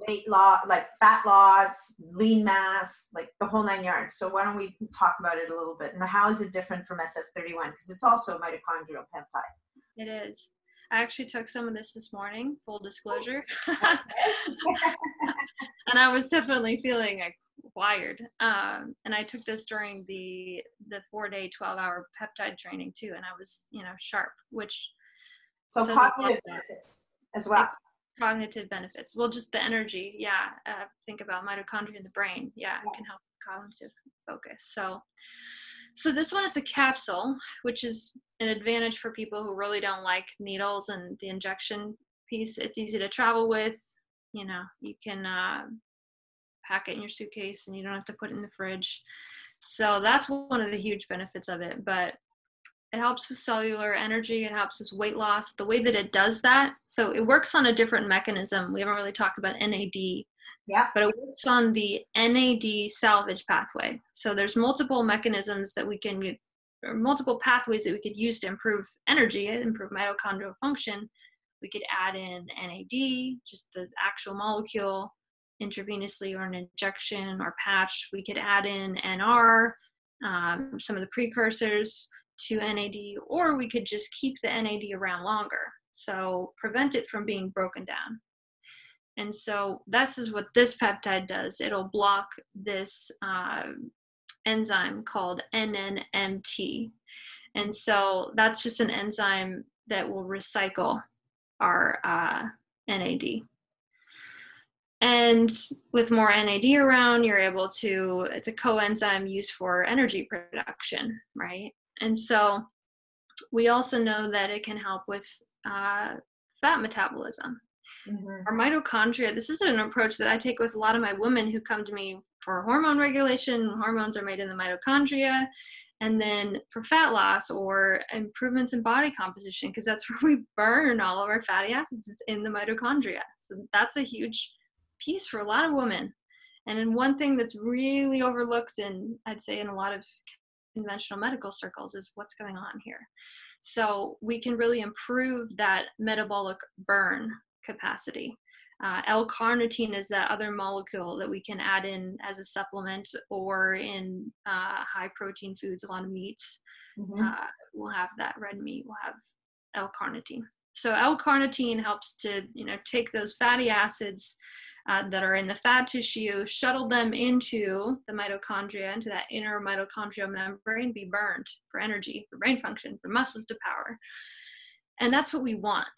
weight loss, like fat loss, lean mass, like the whole 9 yards. So why don't we talk about it a little bit? And how is it different from SS31? Because it's also mitochondrial peptide. It is. I actually took some of this morning, full disclosure. And I was definitely feeling like wired. And I took this during the 4-day, 12-hour peptide training too. And I was, sharp, which. So cognitive benefits as well. Cognitive benefits. Well, just the energy. Yeah. Think about mitochondria in the brain. Yeah. It can help cognitive focus. So this one, it's a capsule, which is an advantage for people who really don't like needles and the injection piece. It's easy to travel with. You can pack it in your suitcase and you don't have to put it in the fridge. So that's one of the huge benefits of it. But it helps with cellular energy. It helps with weight loss. The way that it does that, so it works on a different mechanism. We haven't really talked about NAD. Yeah. But it works on the NAD salvage pathway. So there's multiple mechanisms that or multiple pathways that we could use to improve energy, improve mitochondrial function. We could add in NAD, just the actual molecule, intravenously or an injection or patch. We could add in NR, some of the precursors to NAD, or we could just keep the NAD around longer. So prevent it from being broken down. And so this is what this peptide does. It'll block this enzyme called NNMT. And so that's just an enzyme that will recycle our NAD. And with more NAD around, you're able to, it's a coenzyme used for energy production, right? And so we also know that it can help with fat metabolism. Mm-hmm. Our mitochondria, this is an approach that I take with a lot of my women who come to me for hormone regulation. Hormones are made in the mitochondria. And then for fat loss or improvements in body composition, because that's where we burn all of our fatty acids, is in the mitochondria. So that's a huge piece for a lot of women. And then one thing that's really overlooked in, I'd say, in a lot of conventional medical circles is what's going on here. So we can really improve that metabolic burn capacity. L-carnitine is that other molecule that we can add in as a supplement, or in high protein foods, a lot of meats. We'll have that red meat, we'll have L-carnitine. So L-carnitine helps to, take those fatty acids that are in the fat tissue, shuttle them into the mitochondria, into that inner mitochondrial membrane, be burned for energy, for brain function, for muscles to power. And that's what we want.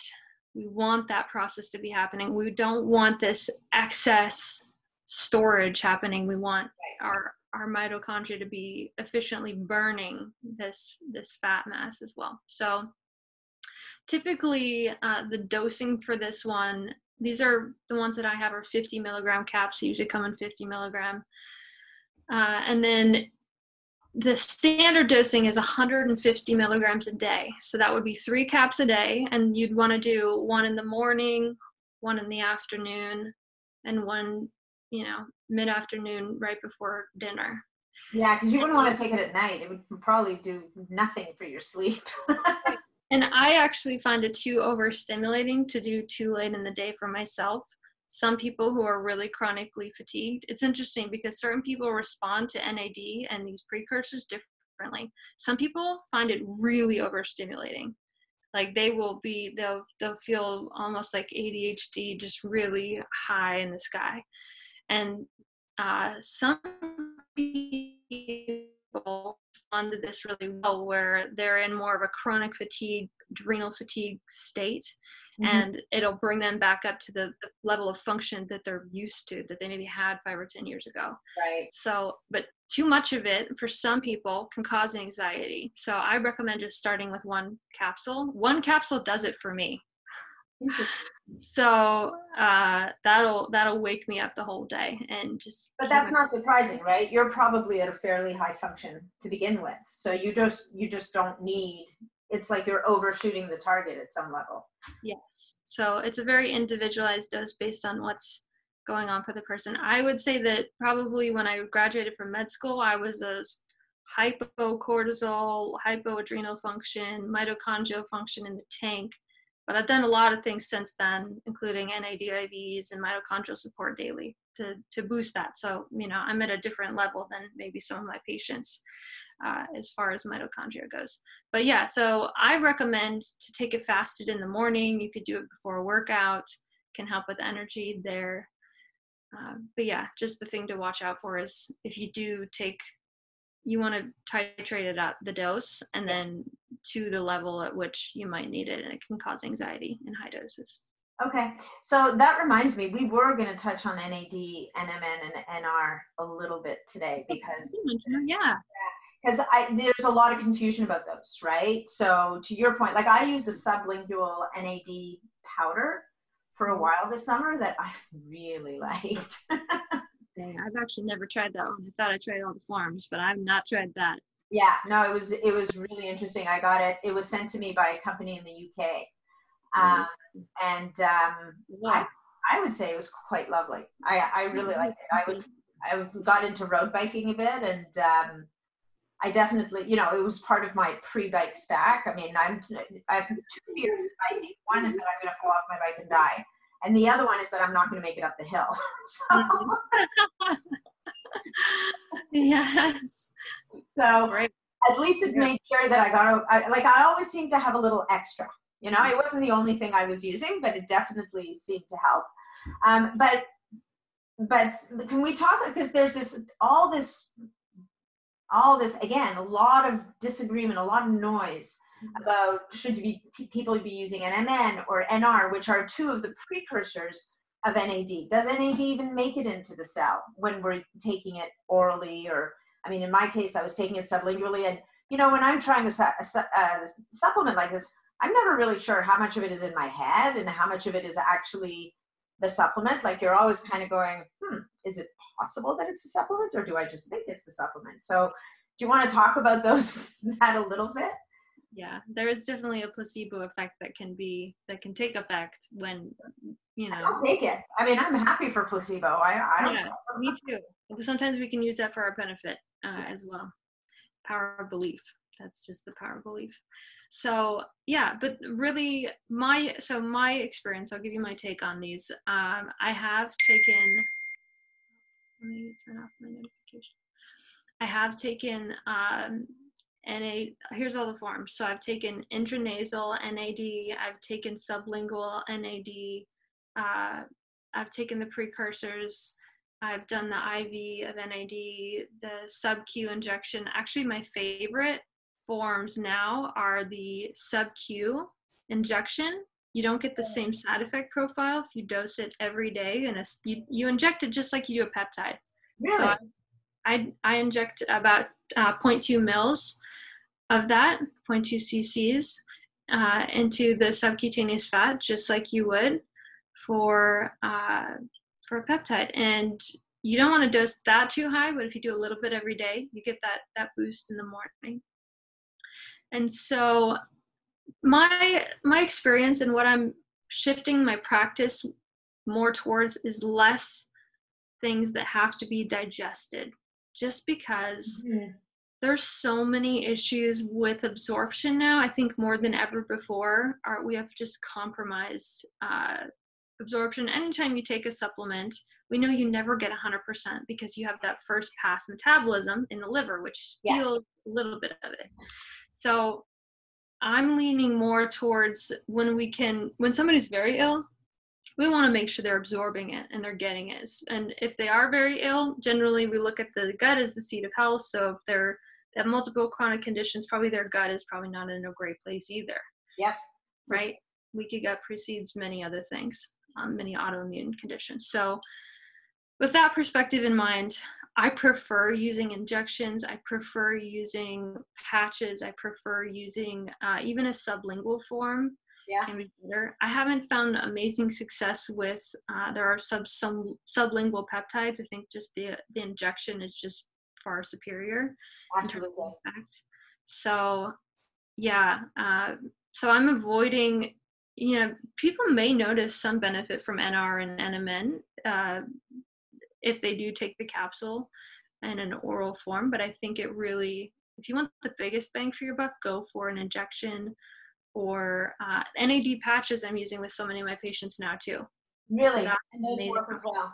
We want that process to be happening. We don't want this excess storage happening. We want our mitochondria to be efficiently burning this fat mass as well. So typically the dosing for this one, these are the ones that I have, are 50 milligram caps. They usually come in 50 milligram. And then the standard dosing is 150 milligrams a day. So that would be 3 caps a day. And you'd want to do 1 in the morning, 1 in the afternoon, and 1, mid-afternoon right before dinner. Yeah, because you wouldn't want to take it at night. It would probably do nothing for your sleep. And I actually find it too overstimulating to do too late in the day for myself. Some people who are really chronically fatigued, it's interesting because certain people respond to NAD and these precursors differently. Some people find it really overstimulating. Like they'll feel almost like ADHD, just really high in the sky. And some people respond to this really well, where they're in more of a chronic fatigue, adrenal fatigue state, and it'll bring them back up to the level of function that they're used to, that they maybe had 5 or 10 years ago. Right. So, but too much of it for some people can cause anxiety. So I recommend just starting with 1 capsule. 1 capsule does it for me. So that'll wake me up the whole day and just. But that's not surprising, right? You're probably at a fairly high function to begin with, so you just don't need. It's like you're overshooting the target at some level. Yes. So it's a very individualized dose based on what's going on for the person. I would say that probably when I graduated from med school, I was a hypocortisol, hypoadrenal function, mitochondrial function in the tank. But I've done a lot of things since then, including NAD IVs and mitochondrial support daily to boost that. So, I'm at a different level than maybe some of my patients as far as mitochondria goes. But yeah, so I recommend to take it fasted in the morning. You could do it before a workout, can help with energy there. But yeah, just the thing to watch out for is if you do you want to titrate it up, the dose, and then to the level at which you might need it, and it can cause anxiety in high doses. Okay, so that reminds me, we were going to touch on NAD, NMN, and NR a little bit today because there's a lot of confusion about those, right? So to your point, like I used a sublingual NAD powder for a while this summer that I really liked. I've actually never tried that one. I thought I tried all the forms, but I've not tried that. Yeah, no, it was really interesting. I got it. It was sent to me by a company in the UK. I would say it was quite lovely. I really liked it. I got into road biking a bit, and I definitely, it was part of my pre-bike stack. I mean, I have 2 fears of biking. One is that I'm going to fall off my bike and die. And the other one is that I'm not going to make it up the hill. Yes. So at least it made sure that I always seem to have a little extra. It wasn't the only thing I was using, but it definitely seemed to help. But can we talk, because there's all this, again, a lot of disagreement, a lot of noise about should people be using NMN or NR, which are 2 of the precursors of NAD. Does NAD even make it into the cell when we're taking it orally? Or, I mean, in my case, I was taking it sublingually. And, when I'm trying a supplement like this, I'm never really sure how much of it is in my head and how much of it is actually the supplement. Like you're always kind of going, is it possible that it's a supplement, or do I just think it's the supplement? So do you want to talk about that a little bit? Yeah, there is definitely a placebo effect that can take effect when, I'll take it. I mean, I'm happy for placebo. I don't. Yeah, me too. Sometimes we can use that for our benefit as well. Power of belief. That's just the power of belief. So yeah, but really my experience, I'll give you my take on these. I have taken, let me turn off my notification. I have taken here's all the forms. So I've taken intranasal NAD, I've taken sublingual NAD, I've taken the precursors, I've done the IV of NAD, the sub-Q injection. Actually, my favorite forms now are the sub-Q injection. You don't get the same side effect profile if you dose it every day, and you inject it just like you do a peptide. Really? So I inject about 0.2 mils of that, 0.2 cc's, into the subcutaneous fat, just like you would for a peptide. And you don't want to dose that too high, but if you do a little bit every day, you get that boost in the morning. And so my experience and what I'm shifting my practice more towards is less things that have to be digested, just because there's so many issues with absorption now. I think more than ever before, we have just compromised absorption. Anytime you take a supplement, we know you never get 100% because you have that first pass metabolism in the liver, which steals a little bit of it. So I'm leaning more towards when somebody's very ill, we want to make sure they're absorbing it and they're getting it. And if they are very ill, generally we look at the gut as the seat of health. So if they have multiple chronic conditions, probably their gut is probably not in a great place either. Yep. Right? Leaky gut precedes many other things, many autoimmune conditions. So with that perspective in mind, I prefer using injections. I prefer using patches. I prefer using even a sublingual form. Can be better. I haven't found amazing success with, there are some sublingual peptides. I think just the injection is just far superior. Absolutely. So yeah, so I'm avoiding, people may notice some benefit from NR and NMN if they do take the capsule in an oral form, but I think it really, if you want the biggest bang for your buck, go for an injection or NAD patches I'm using with so many of my patients now too. Really? So and those work as well?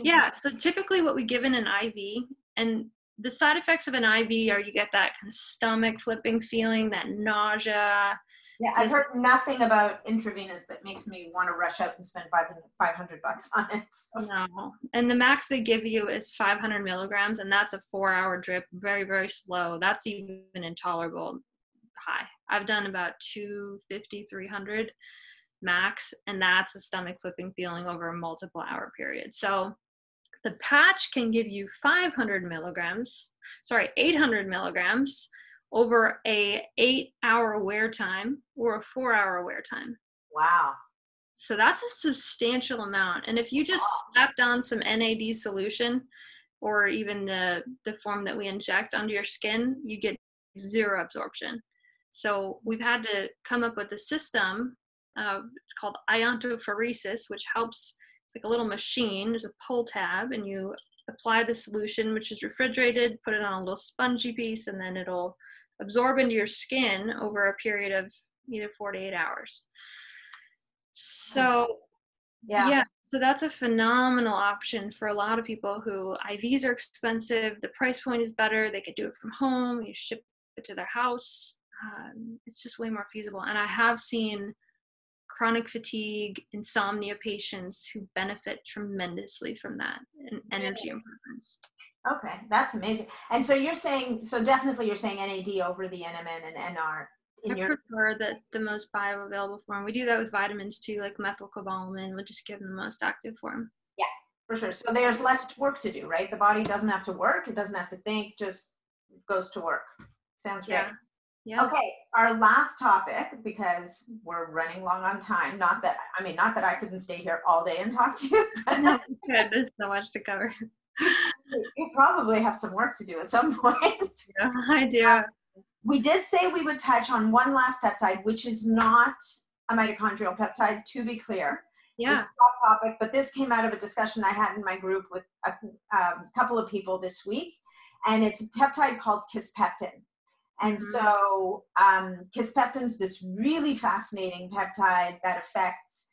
Yeah, so typically what we give in an IV, and the side effects of an IV are you get that kind of stomach flipping feeling, that nausea. Yeah, I've heard nothing about intravenous that makes me want to rush out and spend $500 on it. So. No, and the max they give you is 500 milligrams, and that's a 4-hour drip, very, very slow. That's even intolerable high. I've done about 250, 300 max, and that's a stomach flipping feeling over a multiple hour period. So the patch can give you 800 milligrams over a 8-hour wear time or a 4-hour wear time. Wow. So that's a substantial amount. And if you just slapped on some NAD solution or even the form that we inject under your skin, you get zero absorption. So we've had to come up with a system, it's called iontophoresis, which helps, it's like a little machine, there's a pull tab, and you apply the solution, which is refrigerated, put it on a little spongy piece, and then it'll absorb into your skin over a period of either 4 to 8 hours. So yeah, so that's a phenomenal option for a lot of people who IVs are expensive, the price point is better, they could do it from home, you ship it to their house. It's just way more feasible. And I have seen chronic fatigue, insomnia patients who benefit tremendously from that and energy improvements. Okay, that's amazing. And so you're saying, definitely you're saying NAD over the NMN and NR. I prefer the most bioavailable form. We do that with vitamins too, like methylcobalamin. We'll just give them the most active form. Yeah, for sure. So there's less work to do, right? The body doesn't have to work. It doesn't have to think, just goes to work. Sounds great. Yeah. Okay, our last topic, because we're running long on time. Not that I couldn't stay here all day and talk to you. No, there's so much to cover. You probably have some work to do at some point. Yeah, I do. We did say we would touch on one last peptide, which is not a mitochondrial peptide, to be clear. Yeah. This is off topic, but this came out of a discussion I had in my group with a couple of people this week, and it's a peptide called Kisspeptin. And so Kisspeptin is this really fascinating peptide that affects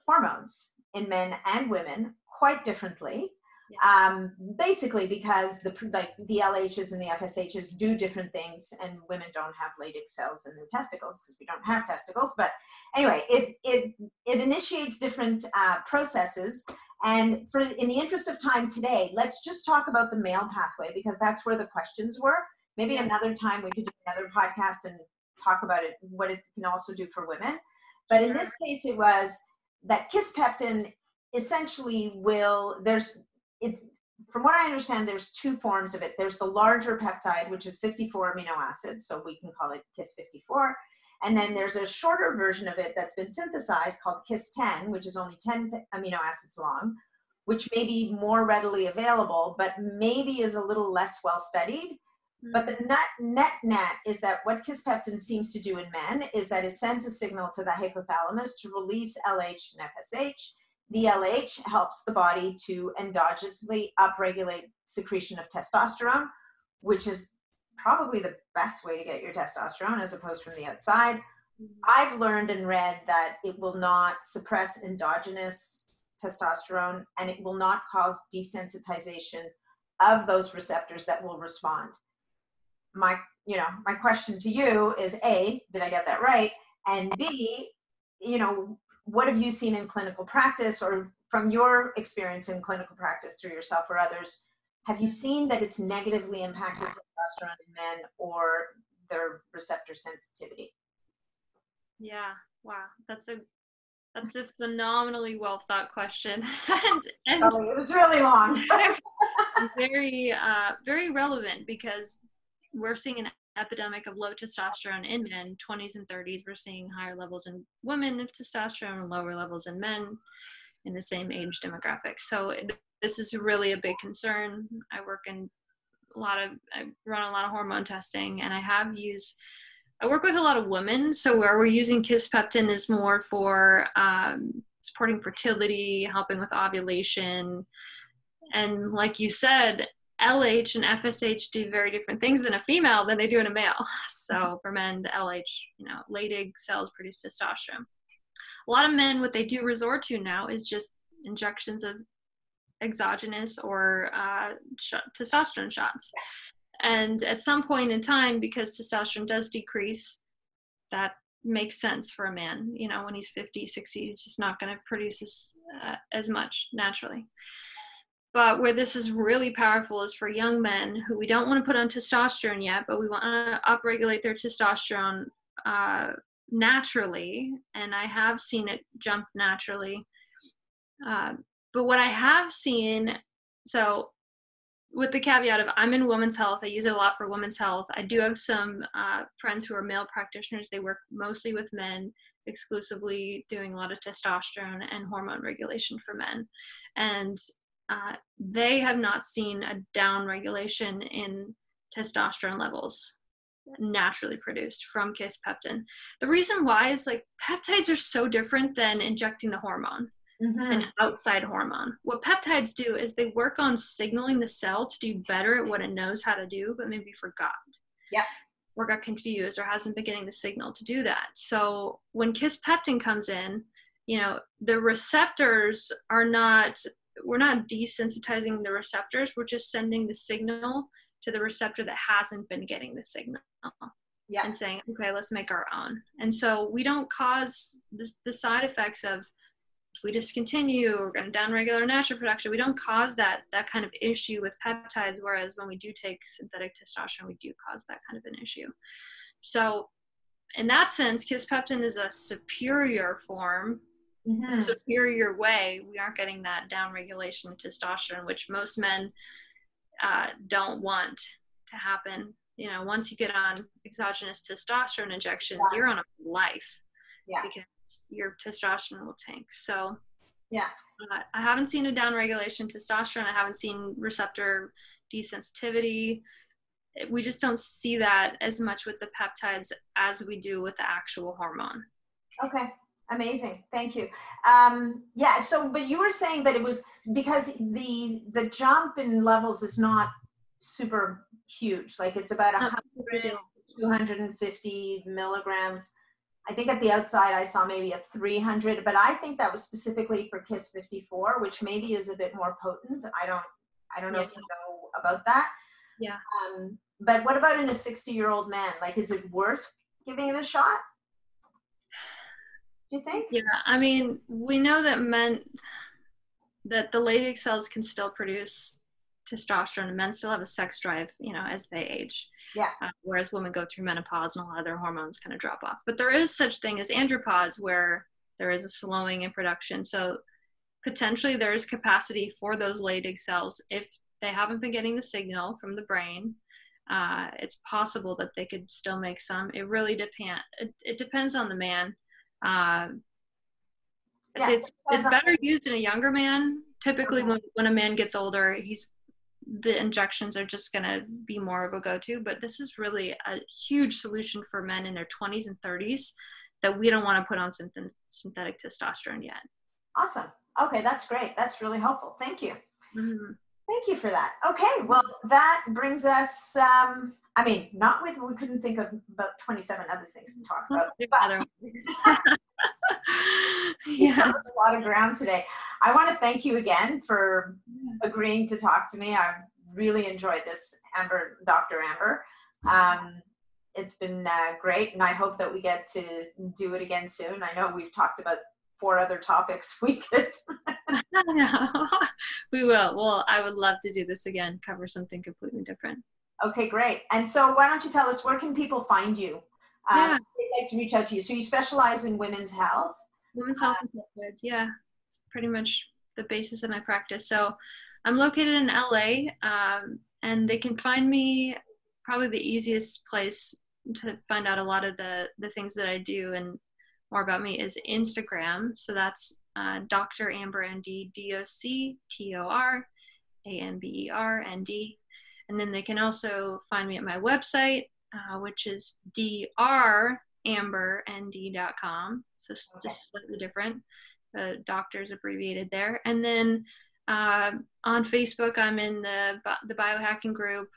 hormones in men and women quite differently. Yeah. Basically because the LHs and the FSHs do different things, and women don't have latex cells in their testicles because we don't have testicles. But anyway, it initiates different processes. And in the interest of time today, let's just talk about the male pathway, because that's where the questions were. Maybe another time we could do another podcast and talk about it, what it can also do for women. But in this case, it was that Kisspeptin essentially from what I understand, there's two forms of it. There's the larger peptide, which is 54 amino acids, so we can call it Kiss54. And then there's a shorter version of it that's been synthesized called Kiss10, which is only 10 amino acids long, which may be more readily available, but maybe is a little less well studied. But the net is that what Kisspeptin seems to do in men is that it sends a signal to the hypothalamus to release LH and FSH. The LH helps the body to endogenously upregulate secretion of testosterone, which is probably the best way to get your testosterone as opposed from the outside. I've learned and read that it will not suppress endogenous testosterone, and it will not cause desensitization of those receptors that will respond. My question to you is A, did I get that right? And B, what have you seen in clinical practice, or from your experience in clinical practice through yourself or others? Have you seen that it's negatively impacted testosterone in men or their receptor sensitivity? Yeah. Wow. That's a phenomenally well thought question. and Sorry, it was really long. very, very relevant, because we're seeing an epidemic of low testosterone in men, 20s and 30s. We're seeing higher levels in women of testosterone and lower levels in men in the same age demographic. So this is really a big concern. I run a lot of hormone testing, and I work with a lot of women. So where we're using Kisspeptin is more for supporting fertility, helping with ovulation. And like you said, LH and FSH do very different things in a female than they do in a male. So for men, the LH, Leydig cells produce testosterone. A lot of men, what they do resort to now is just injections of exogenous or testosterone shots. And at some point in time, because testosterone does decrease, that makes sense for a man. When he's 50, 60, he's just not going to produce as much naturally. But where this is really powerful is for young men who we don't want to put on testosterone yet, but we want to upregulate their testosterone naturally. And I have seen it jump naturally. But what I have seen, so with the caveat of I'm in women's health, I use it a lot for women's health. I do have some friends who are male practitioners. They work mostly with men, exclusively doing a lot of testosterone and hormone regulation for men. And they have not seen a down regulation in testosterone levels naturally produced from Kisspeptin. The reason why is peptides are so different than injecting the hormone, an outside hormone. What peptides do is they work on signaling the cell to do better at what it knows how to do, but maybe forgot. Yeah. Or got confused or hasn't been getting the signal to do that. So when Kisspeptin comes in, the receptors we're not desensitizing the receptors. We're just sending the signal to the receptor that hasn't been getting the signal. Yeah. And saying, okay, let's make our own. And so we don't cause the side effects of, if we discontinue, we're going to downregulate our natural production. We don't cause that kind of issue with peptides, whereas when we do take synthetic testosterone, we do cause that kind of an issue. So in that sense, Kisspeptin is a superior form, a superior way. We aren't getting that downregulation of testosterone, which most men don't want to happen. Once you get on exogenous testosterone injections, you're on a life. Yeah. Because your testosterone will tank. So yeah, I haven't seen a downregulation testosterone. I haven't seen receptor desensitivity. we just don't see that as much with the peptides as we do with the actual hormone. Okay. Amazing. Thank you. Yeah. So, but you were saying that it was because the jump in levels is not super huge. Like it's about 100, 250 milligrams. I think at the outside I saw maybe a 300, but I think that was specifically for Kiss-54, which maybe is a bit more potent. I don't know if you know about that. Yeah. But what about in a 60-year-old man? Like, is it worth giving it a shot? Do you think? Yeah. I mean, we know that that the Leydig cells can still produce testosterone, and men still have a sex drive, as they age. Yeah. Whereas women go through menopause and a lot of their hormones kind of drop off. But there is such thing as andropause, where there is a slowing in production. So potentially there is capacity for those Leydig cells. If they haven't been getting the signal from the brain, it's possible that they could still make some. It really depends. It depends on the man. It's better used in a younger man. Typically, when a man gets older, the injections are just going to be more of a go-to. But this is really a huge solution for men in their 20s and 30s that we don't want to put on synthetic testosterone yet. Awesome. Okay, that's great. That's really helpful. Thank you. Mm-hmm. Thank you for that. Okay, well, that brings us, we couldn't think of about 27 other things to talk about. Yeah. That's a lot of ground today. I want to thank you again for agreeing to talk to me. I really enjoyed this, Dr. Amber. It's been great, and I hope that we get to do it again soon. I know we've talked about 4 other topics we could. No, we will. Well, I would love to do this again, cover something completely different. Okay, great. And so why don't you tell us, where can people find you? They'd like to reach out to you. So you specialize in women's health? Women's health and peptides, yeah. It's pretty much the basis of my practice. So I'm located in LA, and they can find me, probably the easiest place to find out a lot of the things that I do and more about me is Instagram. So that's Dr. Amber ND, DoctorAmberND. And then they can also find me at my website, which is drambernd.com. So just slightly different. The doctor's abbreviated there. And then on Facebook, I'm in the biohacking group.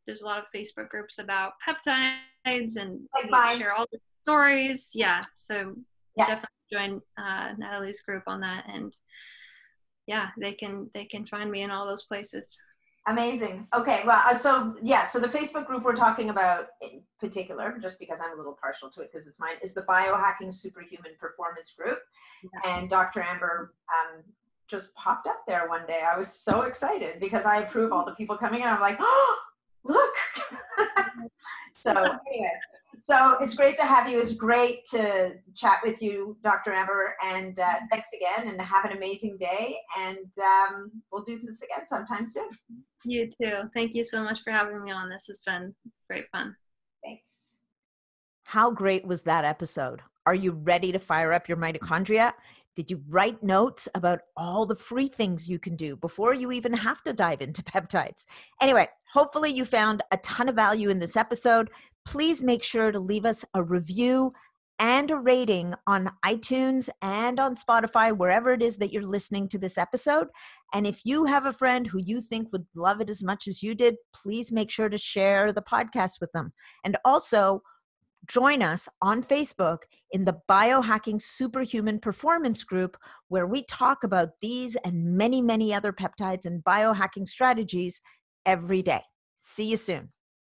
There's a lot of Facebook groups about peptides, and we share all the stories. Yeah. So definitely join Nathalie's group on that. And they can find me in all those places. Amazing. Okay. Well, so the Facebook group we're talking about in particular, just because I'm a little partial to it because it's mine, is the Biohacking Superhuman Performance Group. Yeah. And Dr. Amber just popped up there one day. I was so excited because I approve all the people coming in. I'm like, oh, look. So anyway, so it's great to have you. It's great to chat with you, Dr. Amber, and thanks again, and have an amazing day. And we'll do this again sometime soon. You too. Thank you so much for having me on. This has been great fun. Thanks. How great was that episode? Are you ready to fire up your mitochondria? Did you write notes about all the free things you can do before you even have to dive into peptides? Anyway, hopefully you found a ton of value in this episode. Please make sure to leave us a review and a rating on iTunes and on Spotify, wherever it is that you're listening to this episode. And if you have a friend who you think would love it as much as you did, please make sure to share the podcast with them. And also, join us on Facebook in the Biohacking Superhuman Performance Group, where we talk about these and many, many other peptides and biohacking strategies every day. See you soon.